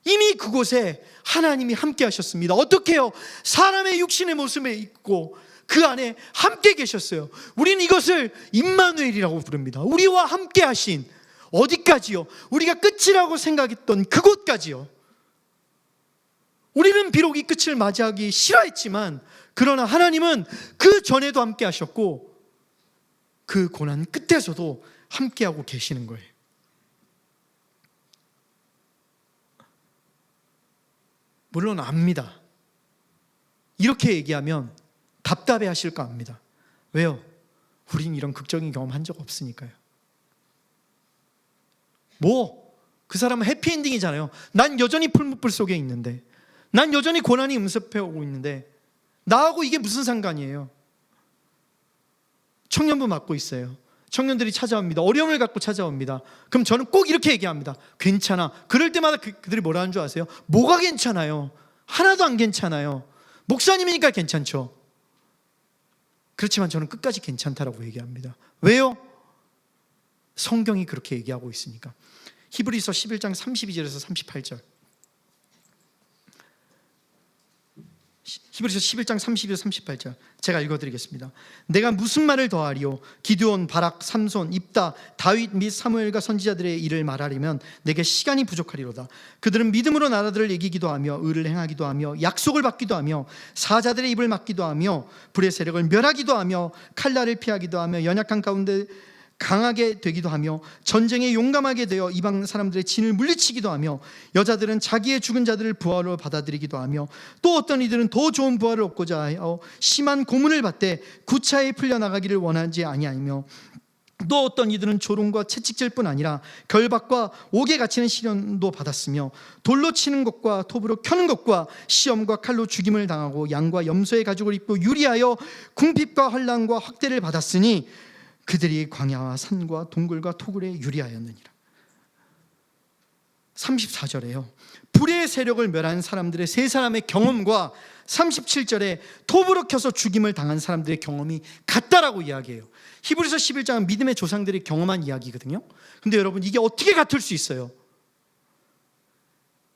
S2: 이미 그곳에 하나님이 함께 하셨습니다. 어떻게 해요? 사람의 육신의 모습에 있고 그 안에 함께 계셨어요. 우리는 이것을 임마누엘이라고 부릅니다. 우리와 함께 하신, 어디까지요? 우리가 끝이라고 생각했던 그곳까지요. 우리는 비록 이 끝을 맞이하기 싫어했지만, 그러나 하나님은 그 전에도 함께 하셨고 그 고난 끝에서도 함께하고 계시는 거예요. 물론 압니다. 이렇게 얘기하면 답답해 하실 거 압니다. 왜요? 우린 이런 극적인 경험 한 적 없으니까요. 그 사람은 해피엔딩이잖아요. 난 여전히 풀무불 속에 있는데, 난 여전히 고난이 음습해오고 있는데 나하고 이게 무슨 상관이에요? 청년부 맡고 있어요. 청년들이 찾아옵니다. 어려움을 갖고 찾아옵니다. 그럼 저는 꼭 이렇게 얘기합니다. 괜찮아. 그럴 때마다 그들이 뭐라 하는 줄 아세요? 뭐가 괜찮아요? 하나도 안 괜찮아요. 목사님이니까 괜찮죠. 그렇지만 저는 끝까지 괜찮다라고 얘기합니다. 왜요? 성경이 그렇게 얘기하고 있으니까. 히브리서 11장 32절에서 38절. 히브리서 11장 32절 38절 제가 읽어드리겠습니다. 내가 무슨 말을 더하리요? 기드온, 바락, 삼손, 입다, 다윗 및 사무엘과 선지자들의 일을 말하려면 내게 시간이 부족하리로다. 그들은 믿음으로 나라들을 이기기도 하며 의를 행하기도 하며 약속을 받기도 하며 사자들의 입을 막기도 하며 불의 세력을 멸하기도 하며 칼날을 피하기도 하며 연약한 가운데 강하게 되기도 하며 전쟁에 용감하게 되어 이방 사람들의 진을 물리치기도 하며 여자들은 자기의 죽은 자들을 부활로 받아들이기도 하며 또 어떤 이들은 더 좋은 부활을 얻고자 하여 심한 고문을 받되 구차히 풀려나가기를 원하지 아니하며 또 어떤 이들은 조롱과 채찍질뿐 아니라 결박과 옥에 갇히는 시련도 받았으며 돌로 치는 것과 톱으로 켜는 것과 시험과 칼로 죽임을 당하고 양과 염소의 가죽을 입고 유리하여 궁핍과 환난과 학대를 받았으니 그들이 광야와 산과 동굴과 토굴에 유리하였느니라. 34절에요. 불의 세력을 멸한 사람들의 세 사람의 경험과 37절에 톱으로 켜서 죽임을 당한 사람들의 경험이 같다라고 이야기해요. 히브리서 11장은 믿음의 조상들이 경험한 이야기거든요. 근데 여러분, 이게 어떻게 같을 수 있어요?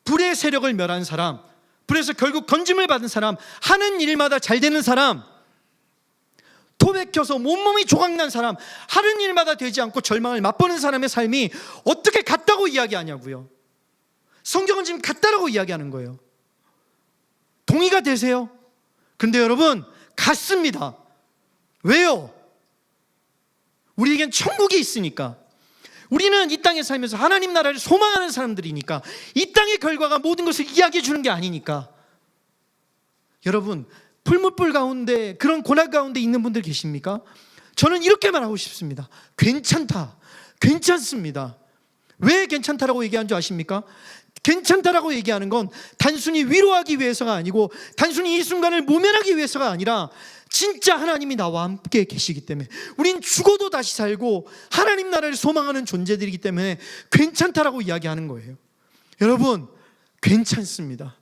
S2: 불의 세력을 멸한 사람, 불에서 결국 건짐을 받은 사람, 하는 일마다 잘 되는 사람, 톱에 켜서 온몸이 조각난 사람, 하는 일마다 되지 않고 절망을 맛보는 사람의 삶이 어떻게 같다고 이야기하냐고요. 성경은 지금 같다라고 이야기하는 거예요. 동의가 되세요? 근데 여러분, 같습니다. 왜요? 우리에겐 천국이 있으니까. 우리는 이 땅에 살면서 하나님 나라를 소망하는 사람들이니까. 이 땅의 결과가 모든 것을 이야기해 주는 게 아니니까. 여러분, 풀무불 가운데, 그런 고난 가운데 있는 분들 계십니까? 저는 이렇게 말하고 싶습니다. 괜찮다, 괜찮습니다. 왜 괜찮다라고 얘기하는 줄 아십니까? 괜찮다라고 얘기하는 건 단순히 위로하기 위해서가 아니고, 단순히 이 순간을 모면하기 위해서가 아니라 진짜 하나님이 나와 함께 계시기 때문에, 우린 죽어도 다시 살고 하나님 나라를 소망하는 존재들이기 때문에 괜찮다라고 이야기하는 거예요. 여러분, 괜찮습니다.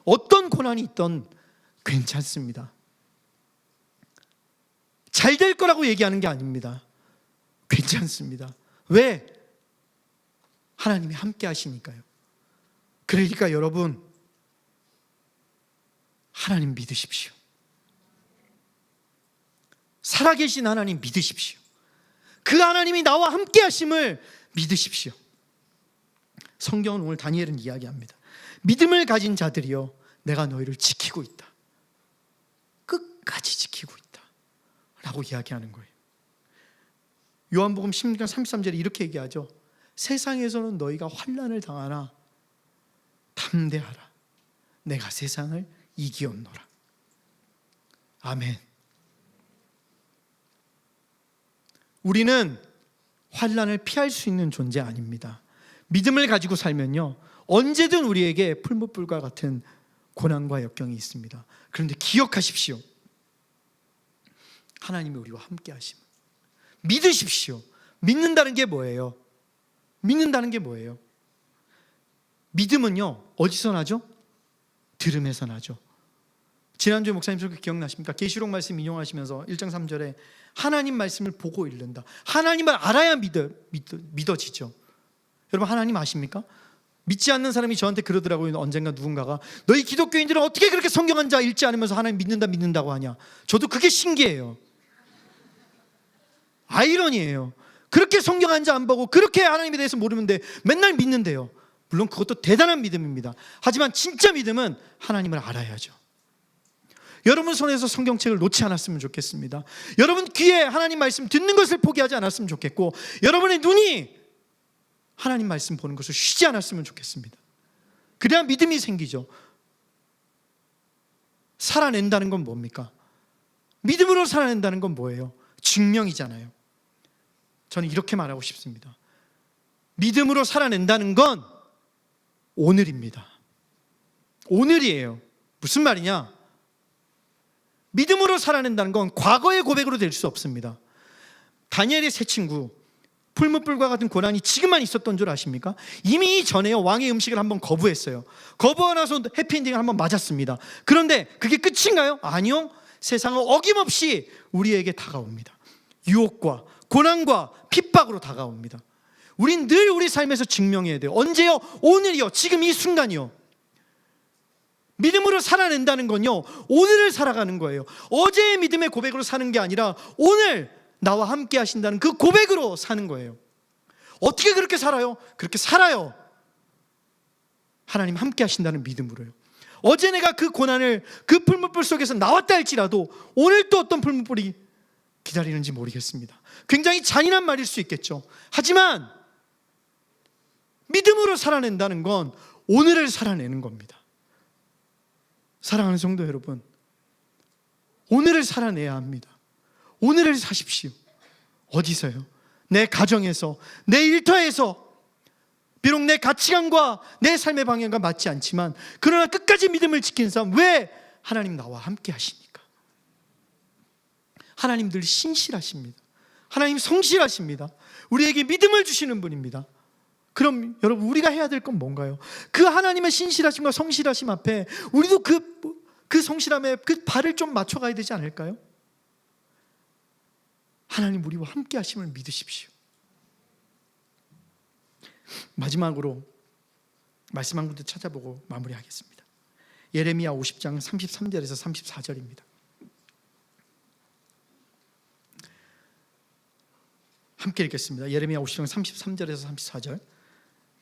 S2: 어떤 고난이 있던 괜찮습니다. 잘 될 거라고 얘기하는 게 아닙니다. 괜찮습니다. 왜? 하나님이 함께 하시니까요. 그러니까 여러분, 하나님 믿으십시오. 살아계신 하나님 믿으십시오. 그 하나님이 나와 함께 하심을 믿으십시오. 성경은 오늘 다니엘은 이야기합니다. 믿음을 가진 자들이여, 내가 너희를 지키고 있다. 끝까지 지키고 있다 라고 이야기하는 거예요. 요한복음 16장 33절에 이렇게 얘기하죠. 세상에서는 너희가 환난을 당하나 담대하라, 내가 세상을 이기었노라. 아멘. 우리는 환난을 피할 수 있는 존재 아닙니다. 믿음을 가지고 살면요, 언제든 우리에게 풀무불과 같은 고난과 역경이 있습니다. 그런데 기억하십시오. 하나님이 우리와 함께 하심을 믿으십시오. 믿는다는 게 뭐예요? 믿는다는 게 뭐예요? 믿음은요, 어디서 나죠? 들음에서 나죠. 지난주에 목사님 설교 기억나십니까? 계시록 말씀 인용하시면서 1장 3절에 하나님 말씀을 보고 읽는다. 하나님을 알아야 믿어지죠. 여러분, 하나님 아십니까? 믿지 않는 사람이 저한테 그러더라고요. 언젠가 누군가가 너희 기독교인들은 어떻게 그렇게 성경 한 자 읽지 않으면서 하나님 믿는다고 하냐. 저도 그게 신기해요. 아이러니예요. 그렇게 성경 한 자 안 보고 그렇게 하나님에 대해서 모르는데 맨날 믿는데요. 물론 그것도 대단한 믿음입니다. 하지만 진짜 믿음은 하나님을 알아야죠. 여러분 손에서 성경책을 놓지 않았으면 좋겠습니다. 여러분 귀에 하나님 말씀 듣는 것을 포기하지 않았으면 좋겠고, 여러분의 눈이 하나님 말씀 보는 것을 쉬지 않았으면 좋겠습니다. 그래야 믿음이 생기죠. 살아낸다는 건 뭡니까? 믿음으로 살아낸다는 건 뭐예요? 증명이잖아요. 저는 이렇게 말하고 싶습니다. 믿음으로 살아낸다는 건 오늘입니다. 오늘이에요. 무슨 말이냐? 믿음으로 살아낸다는 건 과거의 고백으로 될 수 없습니다. 다니엘의 세 친구, 풀무불과 같은 고난이 지금만 있었던 줄 아십니까? 이미 전에요, 왕의 음식을 한번 거부했어요. 거부하고 나서 해피엔딩을 한번 맞았습니다. 그런데 그게 끝인가요? 아니요. 세상은 어김없이 우리에게 다가옵니다. 유혹과 고난과 핍박으로 다가옵니다. 우린 늘 우리 삶에서 증명해야 돼요. 언제요? 오늘이요. 지금 이 순간이요. 믿음으로 살아낸다는 건요, 오늘을 살아가는 거예요. 어제의 믿음의 고백으로 사는 게 아니라 오늘 나와 함께 하신다는 그 고백으로 사는 거예요. 어떻게 그렇게 살아요? 그렇게 살아요. 하나님 함께 하신다는 믿음으로요. 어제 내가 그 고난을, 그 풀무불 속에서 나왔다 할지라도 오늘 또 어떤 풀무불이 기다리는지 모르겠습니다. 굉장히 잔인한 말일 수 있겠죠. 하지만 믿음으로 살아낸다는 건 오늘을 살아내는 겁니다. 사랑하는 성도 여러분, 오늘을 살아내야 합니다. 오늘을 사십시오. 어디서요? 내 가정에서, 내 일터에서. 비록 내 가치관과 내 삶의 방향과 맞지 않지만 그러나 끝까지 믿음을 지키는 사람. 왜? 하나님 나와 함께 하시니까. 하나님 늘 신실하십니다. 하나님 성실하십니다. 우리에게 믿음을 주시는 분입니다. 그럼 여러분, 우리가 해야 될 건 뭔가요? 그 하나님의 신실하심과 성실하심 앞에 우리도 그 성실함에 그 발을 좀 맞춰가야 되지 않을까요? 하나님 우리와 함께 하심을 믿으십시오. 마지막으로 말씀 한 군데 찾아보고 마무리하겠습니다. 예레미야 50장 33절에서 34절입니다. 함께 읽겠습니다. 예레미야 50장 33절에서 34절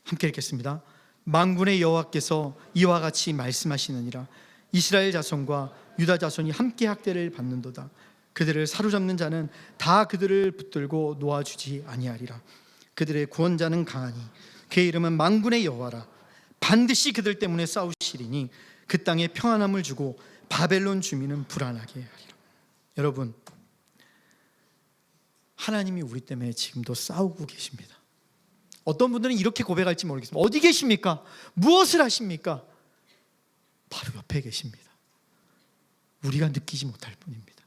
S2: 함께 읽겠습니다. 만군의 여호와께서 이와 같이 말씀하시느니라. 이스라엘 자손과 유다 자손이 함께 학대를 받는도다. 그들을 사로잡는 자는 다 그들을 붙들고 놓아주지 아니하리라. 그들의 구원자는 강하니 그의 이름은 만군의 여호와라. 반드시 그들 때문에 싸우시리니 그 땅에 평안함을 주고 바벨론 주민은 불안하게 하리라. 여러분, 하나님이 우리 때문에 지금도 싸우고 계십니다. 어떤 분들은 이렇게 고백할지 모르겠습니다. 어디 계십니까? 무엇을 하십니까? 바로 옆에 계십니다. 우리가 느끼지 못할 뿐입니다.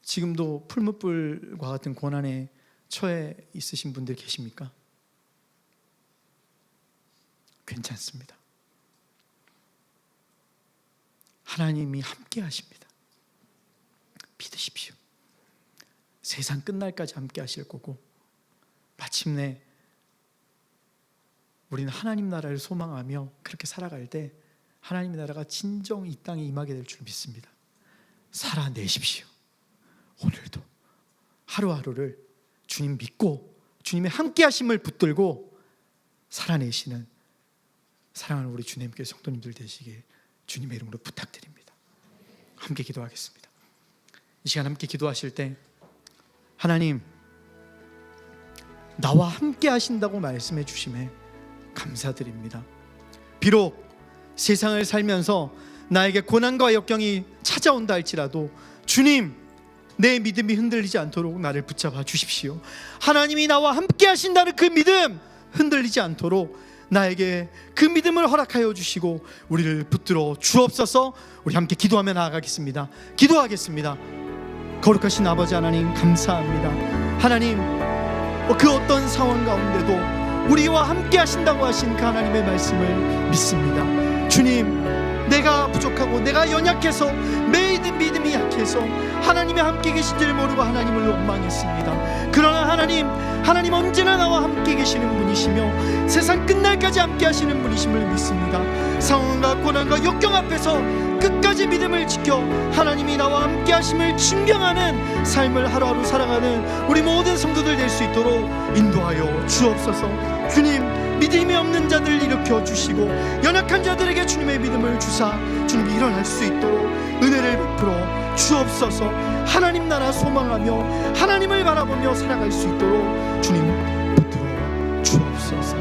S2: 지금도 풀무불과 같은 고난에 처해 있으신 분들 계십니까? 괜찮습니다. 하나님이 함께 하십니다. 믿으십시오. 세상 끝날까지 함께 하실 거고, 마침내 우리는 하나님 나라를 소망하며 그렇게 살아갈 때 하나님의 나라가 진정 이 땅에 임하게 될 줄 믿습니다. 살아내십시오. 오늘도 하루하루를 주님 믿고 주님의 함께 하심을 붙들고 살아내시는 사랑하는 우리 주님께 성도님들 되시길 주님의 이름으로 부탁드립니다. 함께 기도하겠습니다. 이 시간 함께 기도하실 때 하나님, 나와 함께 하신다고 말씀해 주심에 감사드립니다. 비록 세상을 살면서 나에게 고난과 역경이 찾아온다 할지라도 주님, 내 믿음이 흔들리지 않도록 나를 붙잡아 주십시오. 하나님이 나와 함께 하신다는 그 믿음 흔들리지 않도록 나에게 그 믿음을 허락하여 주시고 우리를 붙들어 주옵소서. 우리 함께 기도하며 나아가겠습니다. 기도하겠습니다. 거룩하신 아버지 하나님, 감사합니다. 하나님, 그 어떤 상황 가운데도 우리와 함께 하신다고 하신 그 하나님의 말씀을 믿습니다. 주님, 내가 부족하고 내가 연약해서 믿음이 약해서 하나님이 함께 계신 줄 모르고 하나님을 원망했습니다. 그러나 하나님 언제나 나와 함께 계시는 분이시며 세상 끝날까지 함께 하시는 분이심을 믿습니다. 상황과 고난과 역경 앞에서 끝까지 믿음을 지켜 하나님이 나와 함께 하심을 증명하는 삶을 하루하루 살아가는 우리 모든 성도들 될 수 있도록 인도하여 주옵소서. 주님, 믿음이 없는 자들을 일으켜 주시고 연약한 자들에게 주님의 믿음을 주사 주님이 일어날 수 있도록 은혜를 베풀어 주옵소서. 하나님 나라 소망하며 하나님을 바라보며 살아갈 수 있도록 주님 붙들어 주옵소서.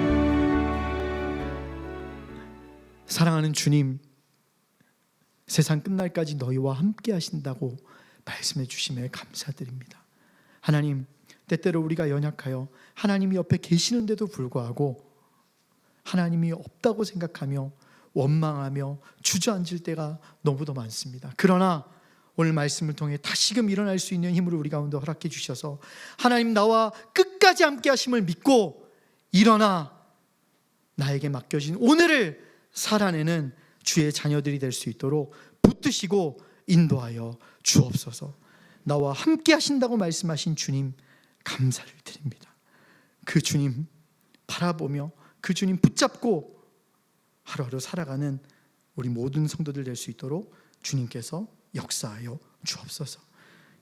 S2: 사랑하는 주님, 세상 끝날까지 너희와 함께 하신다고 말씀해 주심에 감사드립니다. 하나님, 때때로 우리가 연약하여 하나님이 옆에 계시는데도 불구하고 하나님이 없다고 생각하며 원망하며 주저앉을 때가 너무도 많습니다. 그러나 오늘 말씀을 통해 다시금 일어날 수 있는 힘을 우리 가운데 허락해 주셔서 하나님 나와 끝까지 함께 하심을 믿고 일어나 나에게 맡겨진 오늘을 살아내는 주의 자녀들이 될 수 있도록 붙드시고 인도하여 주옵소서. 나와 함께 하신다고 말씀하신 주님 감사를 드립니다. 그 주님 바라보며 그 주님 붙잡고 하루하루 살아가는 우리 모든 성도들 될 수 있도록 주님께서 역사하여 주옵소서.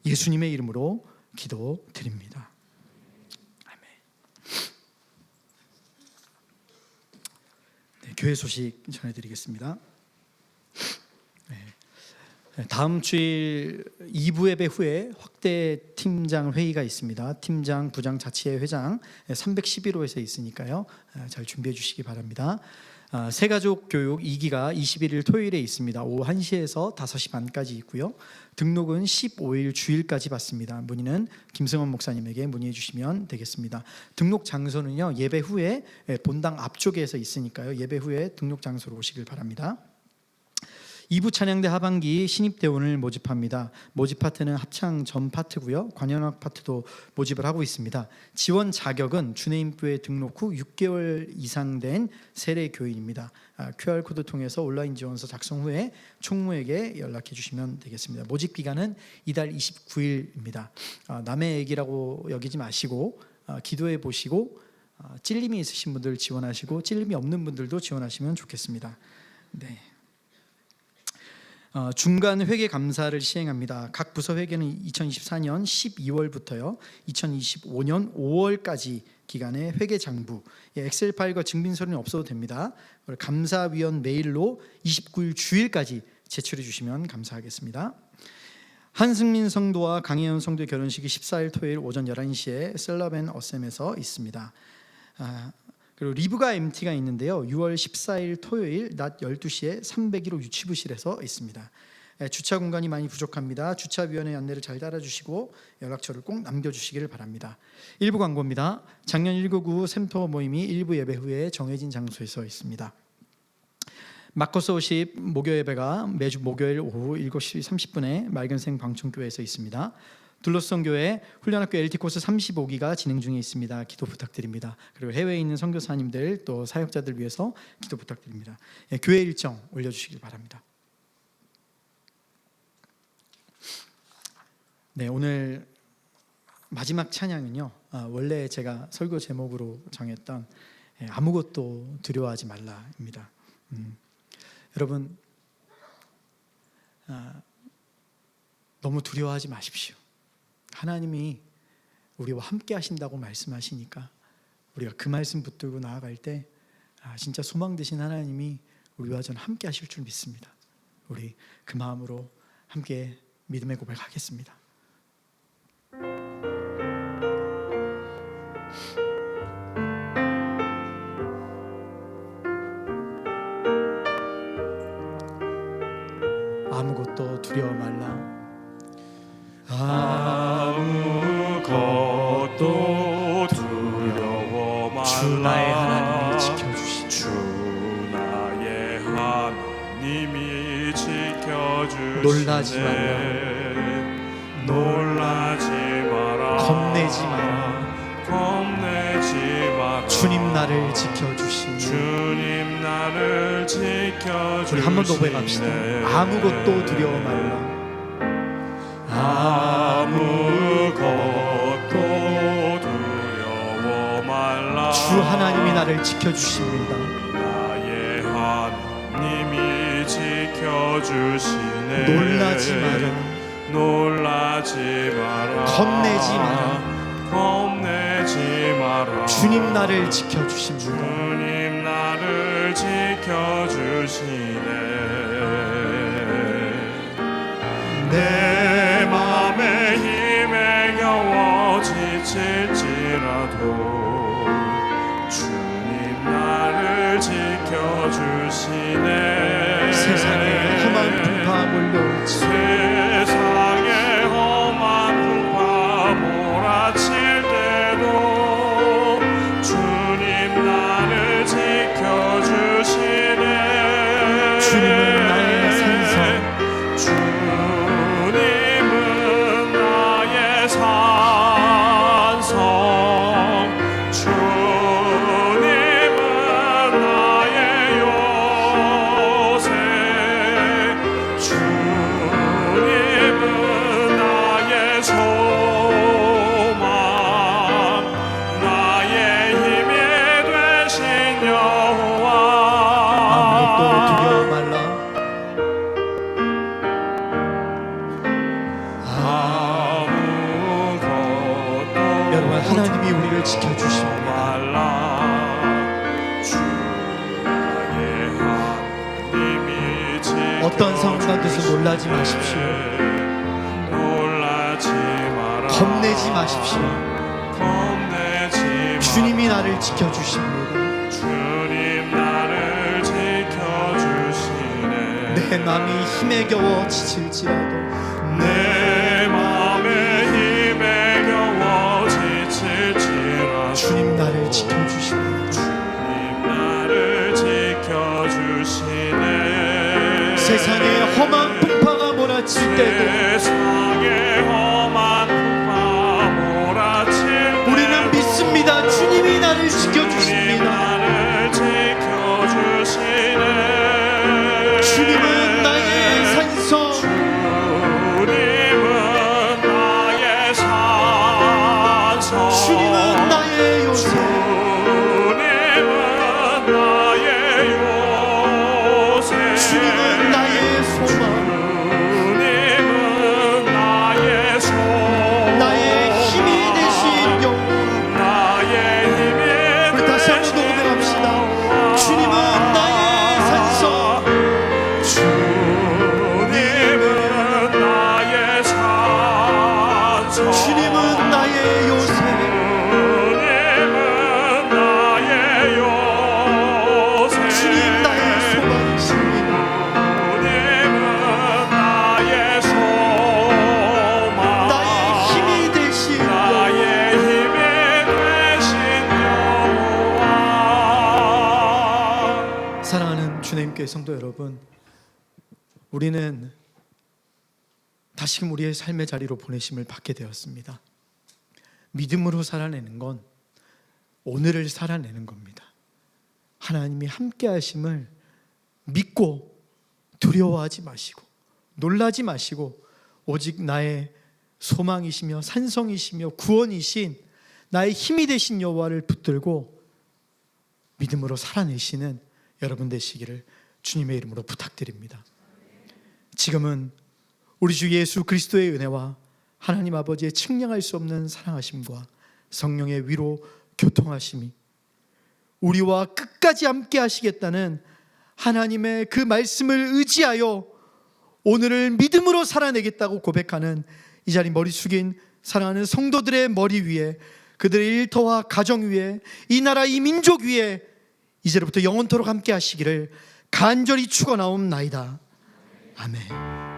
S2: 예수님의 이름으로 기도드립니다. 아멘. 네, 교회 소식 전해드리겠습니다. 다음 주일 2부 예배 후에 확대 팀장 회의가 있습니다. 팀장, 부장, 자치회 회장 311호에서 있으니까요. 잘 준비해 주시기 바랍니다. 새가족 교육 2기가 21일 토요일에 있습니다. 오후 1시에서 5시 반까지 있고요. 등록은 15일 주일까지 받습니다. 문의는 김승원 목사님에게 문의해 주시면 되겠습니다. 등록 장소는요, 예배 후에 본당 앞쪽에서 있으니까요. 예배 후에 등록 장소로 오시길 바랍니다. 2부 찬양대 하반기 신입대원을 모집합니다. 모집 파트는 합창 전 파트고요. 관현악 파트도 모집을 하고 있습니다. 지원 자격은 주내임교회 등록 후 6개월 이상 된 세례 교인입니다. QR코드 통해서 온라인 지원서 작성 후에 총무에게 연락해 주시면 되겠습니다. 모집 기간은 이달 29일입니다. 남의 얘기라고 여기지 마시고 기도해 보시고 찔림이 있으신 분들 지원하시고 찔림이 없는 분들도 지원하시면 좋겠습니다. 네. 중간 회계 감사를 시행합니다. 각 부서 회계는 2024년 12월부터요 2025년 5월까지 기간에 회계 장부, 엑셀 파일과 증빙서류는 없어도 됩니다. 감사위원 메일로 29일 주일까지 제출해 주시면 감사하겠습니다. 한승민 성도와 강혜연 성도의 결혼식이 14일 토요일 오전 11시에 셀럽 앤 어셈에서 있습니다. 그리고 리브가 MT가 있는데요. 6월 14일 토요일 낮 12시에 301호 유치부실에서 있습니다. 주차 공간이 많이 부족합니다. 주차위원회 안내를 잘 따라주시고 연락처를 꼭 남겨주시기를 바랍니다. 1부 광고입니다. 작년 199 샘터 모임이 1부 예배 후에 정해진 장소에서 있습니다. 마커스 50 목요 예배가 매주 목요일 오후 7시 30분에 맑은생 방청교회에서 있습니다. 둘러선 교회 훈련학교 LT 코스 35기가 진행 중에 있습니다. 기도 부탁드립니다. 그리고 해외에 있는 선교사님들 또 사역자들 위해서 기도 부탁드립니다. 교회 일정 올려주시길 바랍니다. 네, 오늘 마지막 찬양은요. 원래 제가 설교 제목으로 정했던 아무것도 두려워하지 말라입니다. 여러분 너무 두려워하지 마십시오. 하나님이 우리와 함께 하신다고 말씀하시니까 우리가 그 말씀 붙들고 나아갈 때 진짜 소망 되신 하나님이 우리와 전 함께 하실 줄 믿습니다. 우리 그 마음으로 함께 믿음의 고백하겠습니다. 아무것도 두려워 말라.
S5: 아무것도 두려워 말라.
S2: 주 나의 하나님이 지켜주시니
S5: 주 나의 하나님이 지켜주시네.
S2: 놀라지 말라.
S5: 놀라지 마라.
S2: 겁내지 마라. 주님 나를 지켜주시니.
S5: 주님 나를 지켜주시네.
S2: 우리 한 번 더 고백합시다. 아무것도 두려워 말라.
S5: 아무것도 두려워 말라.
S2: 주 하나님이 나를 지켜주십니다.
S5: 나의 하나님이 지켜주시네.
S2: 놀라지 마라.
S5: 놀라지 마라.
S2: 겁내지 마라.
S5: 겁내지 마라.
S2: 주님 나를 지켜주십니다.
S5: 주님 나를 지켜주시네. 내 맘에 힘에 겨워 지칠지라도 주님 나를 지켜주시네.
S2: 세상에 험한 풍파 몰려올지
S5: 세상에 험한 풍파 몰아칠 때도 주님 나를 지켜주시네.
S2: 주님은 나의 산성,
S5: 주님은 나의 산성, 주님은 나의 요새, 주님은 나의 소망, 나의 힘이 되신 여호와.
S2: 아무것도 두려워 말라.
S5: 아무것도
S2: 여러분, 하나님이 우리를 지켜주십니다.
S5: 말라. 주 나의 하나님이
S2: 어떤 상황 가운데서 놀라지 마십시오.
S5: 놀라지 마라.
S2: 겁내지 마십시오.
S5: 겁내지 마라.
S2: 주님이 나를 지켜주십니다.
S5: 주님 나를 지켜주시네.
S2: 내 마음이 힘에 겨워 지칠지라도
S5: 내 맘에 힘에 겨워 지칠지라도
S2: 주님 나를 지켜주십니다.
S5: 주님 나를 지켜주시네.
S2: 세상에 험한 풍파가 몰아칠 때도
S5: 세상에 험한 풍파 몰아칠 때도
S2: 우리는 믿습니다. 주님이 나를
S5: 주님
S2: 지켜주십니다.
S5: 나를 지켜주시네.
S2: 주님은 나의 산성,
S5: 주님은 나의 산성,
S2: 주님은 나의 요새,
S5: 주님은 나의 요새,
S2: 주님은 나의 소망,
S5: 주님은 나의 소망,
S2: 나의 힘이 되신 영혼.
S5: 나의 힘이
S2: 우리 다시 한번 더 고백합시다. 주님은 나의 산성,
S5: 주님은 나의 산성,
S2: 주님은 나의 요새,
S5: 주님은 나의 요새,
S2: 주님 나의 소망이십니다.
S5: 주님은 나의 소망,
S2: 나의 힘이 되신
S5: 나의 힘이 되신 여호와.
S2: 사랑하는 주님께 성도 여러분, 우리는 다시금 우리의 삶의 자리로 보내심을 받게 되었습니다. 믿음으로 살아내는 건 오늘을 살아내는 겁니다. 하나님이 함께 하심을 믿고 두려워하지 마시고 놀라지 마시고 오직 나의 소망이시며 산성이시며 구원이신 나의 힘이 되신 여호와를 붙들고 믿음으로 살아내시는 여러분 되시기를 주님의 이름으로 부탁드립니다. 지금은 우리 주 예수 그리스도의 은혜와 하나님 아버지의 측량할 수 없는 사랑하심과 성령의 위로 교통하심이 우리와 끝까지 함께 하시겠다는 하나님의 그 말씀을 의지하여 오늘을 믿음으로 살아내겠다고 고백하는 이 자리 머리 숙인 사랑하는 성도들의 머리 위에, 그들의 일터와 가정 위에, 이 나라 이 민족 위에 이제로부터 영원토록 함께 하시기를 간절히 축원하옵나이다. 아멘.